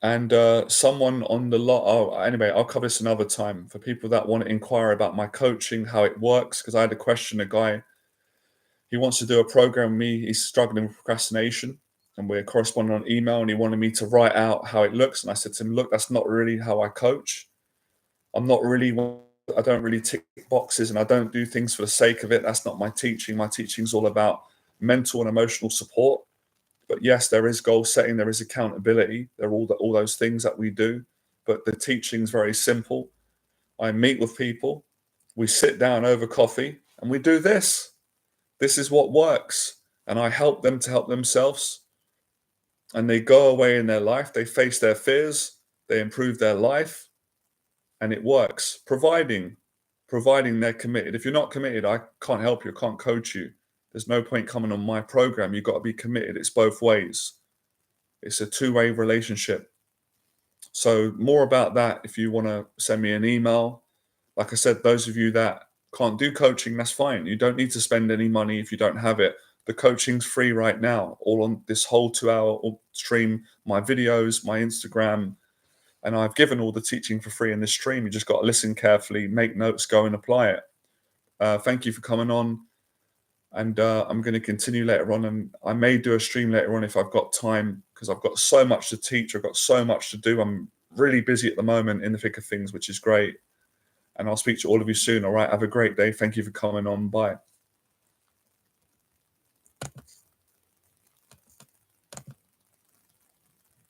And someone on the lot. Oh, anyway, I'll cover this another time for people that want to inquire about my coaching, how it works. Because I had a question, a guy, he wants to do a program with me. He's struggling with procrastination, and we're corresponding on email. And he wanted me to write out how it looks. And I said to him, "Look, that's not really how I coach. I'm not really. I don't really tick boxes, and I don't do things for the sake of it. That's not my teaching. My teaching is all about mental and emotional support. But yes, there is goal setting, there is accountability, there are all those things that we do. But the teaching is very simple. I meet with people, we sit down over coffee, and we do this. This is what works, and I help them to help themselves. And they go away in their life, they face their fears, they improve their life, and it works. Providing they're committed. If you're not committed, I can't help you, I can't coach you. There's no point coming on my program. You've got to be committed. It's both ways. It's a two-way relationship. So more about that if you want to send me an email. Like I said, those of you that can't do coaching, that's fine. You don't need to spend any money if you don't have it. The coaching's free right now, all on this whole 2-hour stream, my videos, my Instagram, and I've given all the teaching for free in this stream. You just got to listen carefully, make notes, go and apply it. Thank you for coming on. And I'm going to continue later on, and I may do a stream later on if I've got time, because I've got so much to teach. I've got so much to do. I'm really busy at the moment in the thick of things, which is great. And I'll speak to all of you soon. All right. Have a great day. Thank you for coming on. Bye.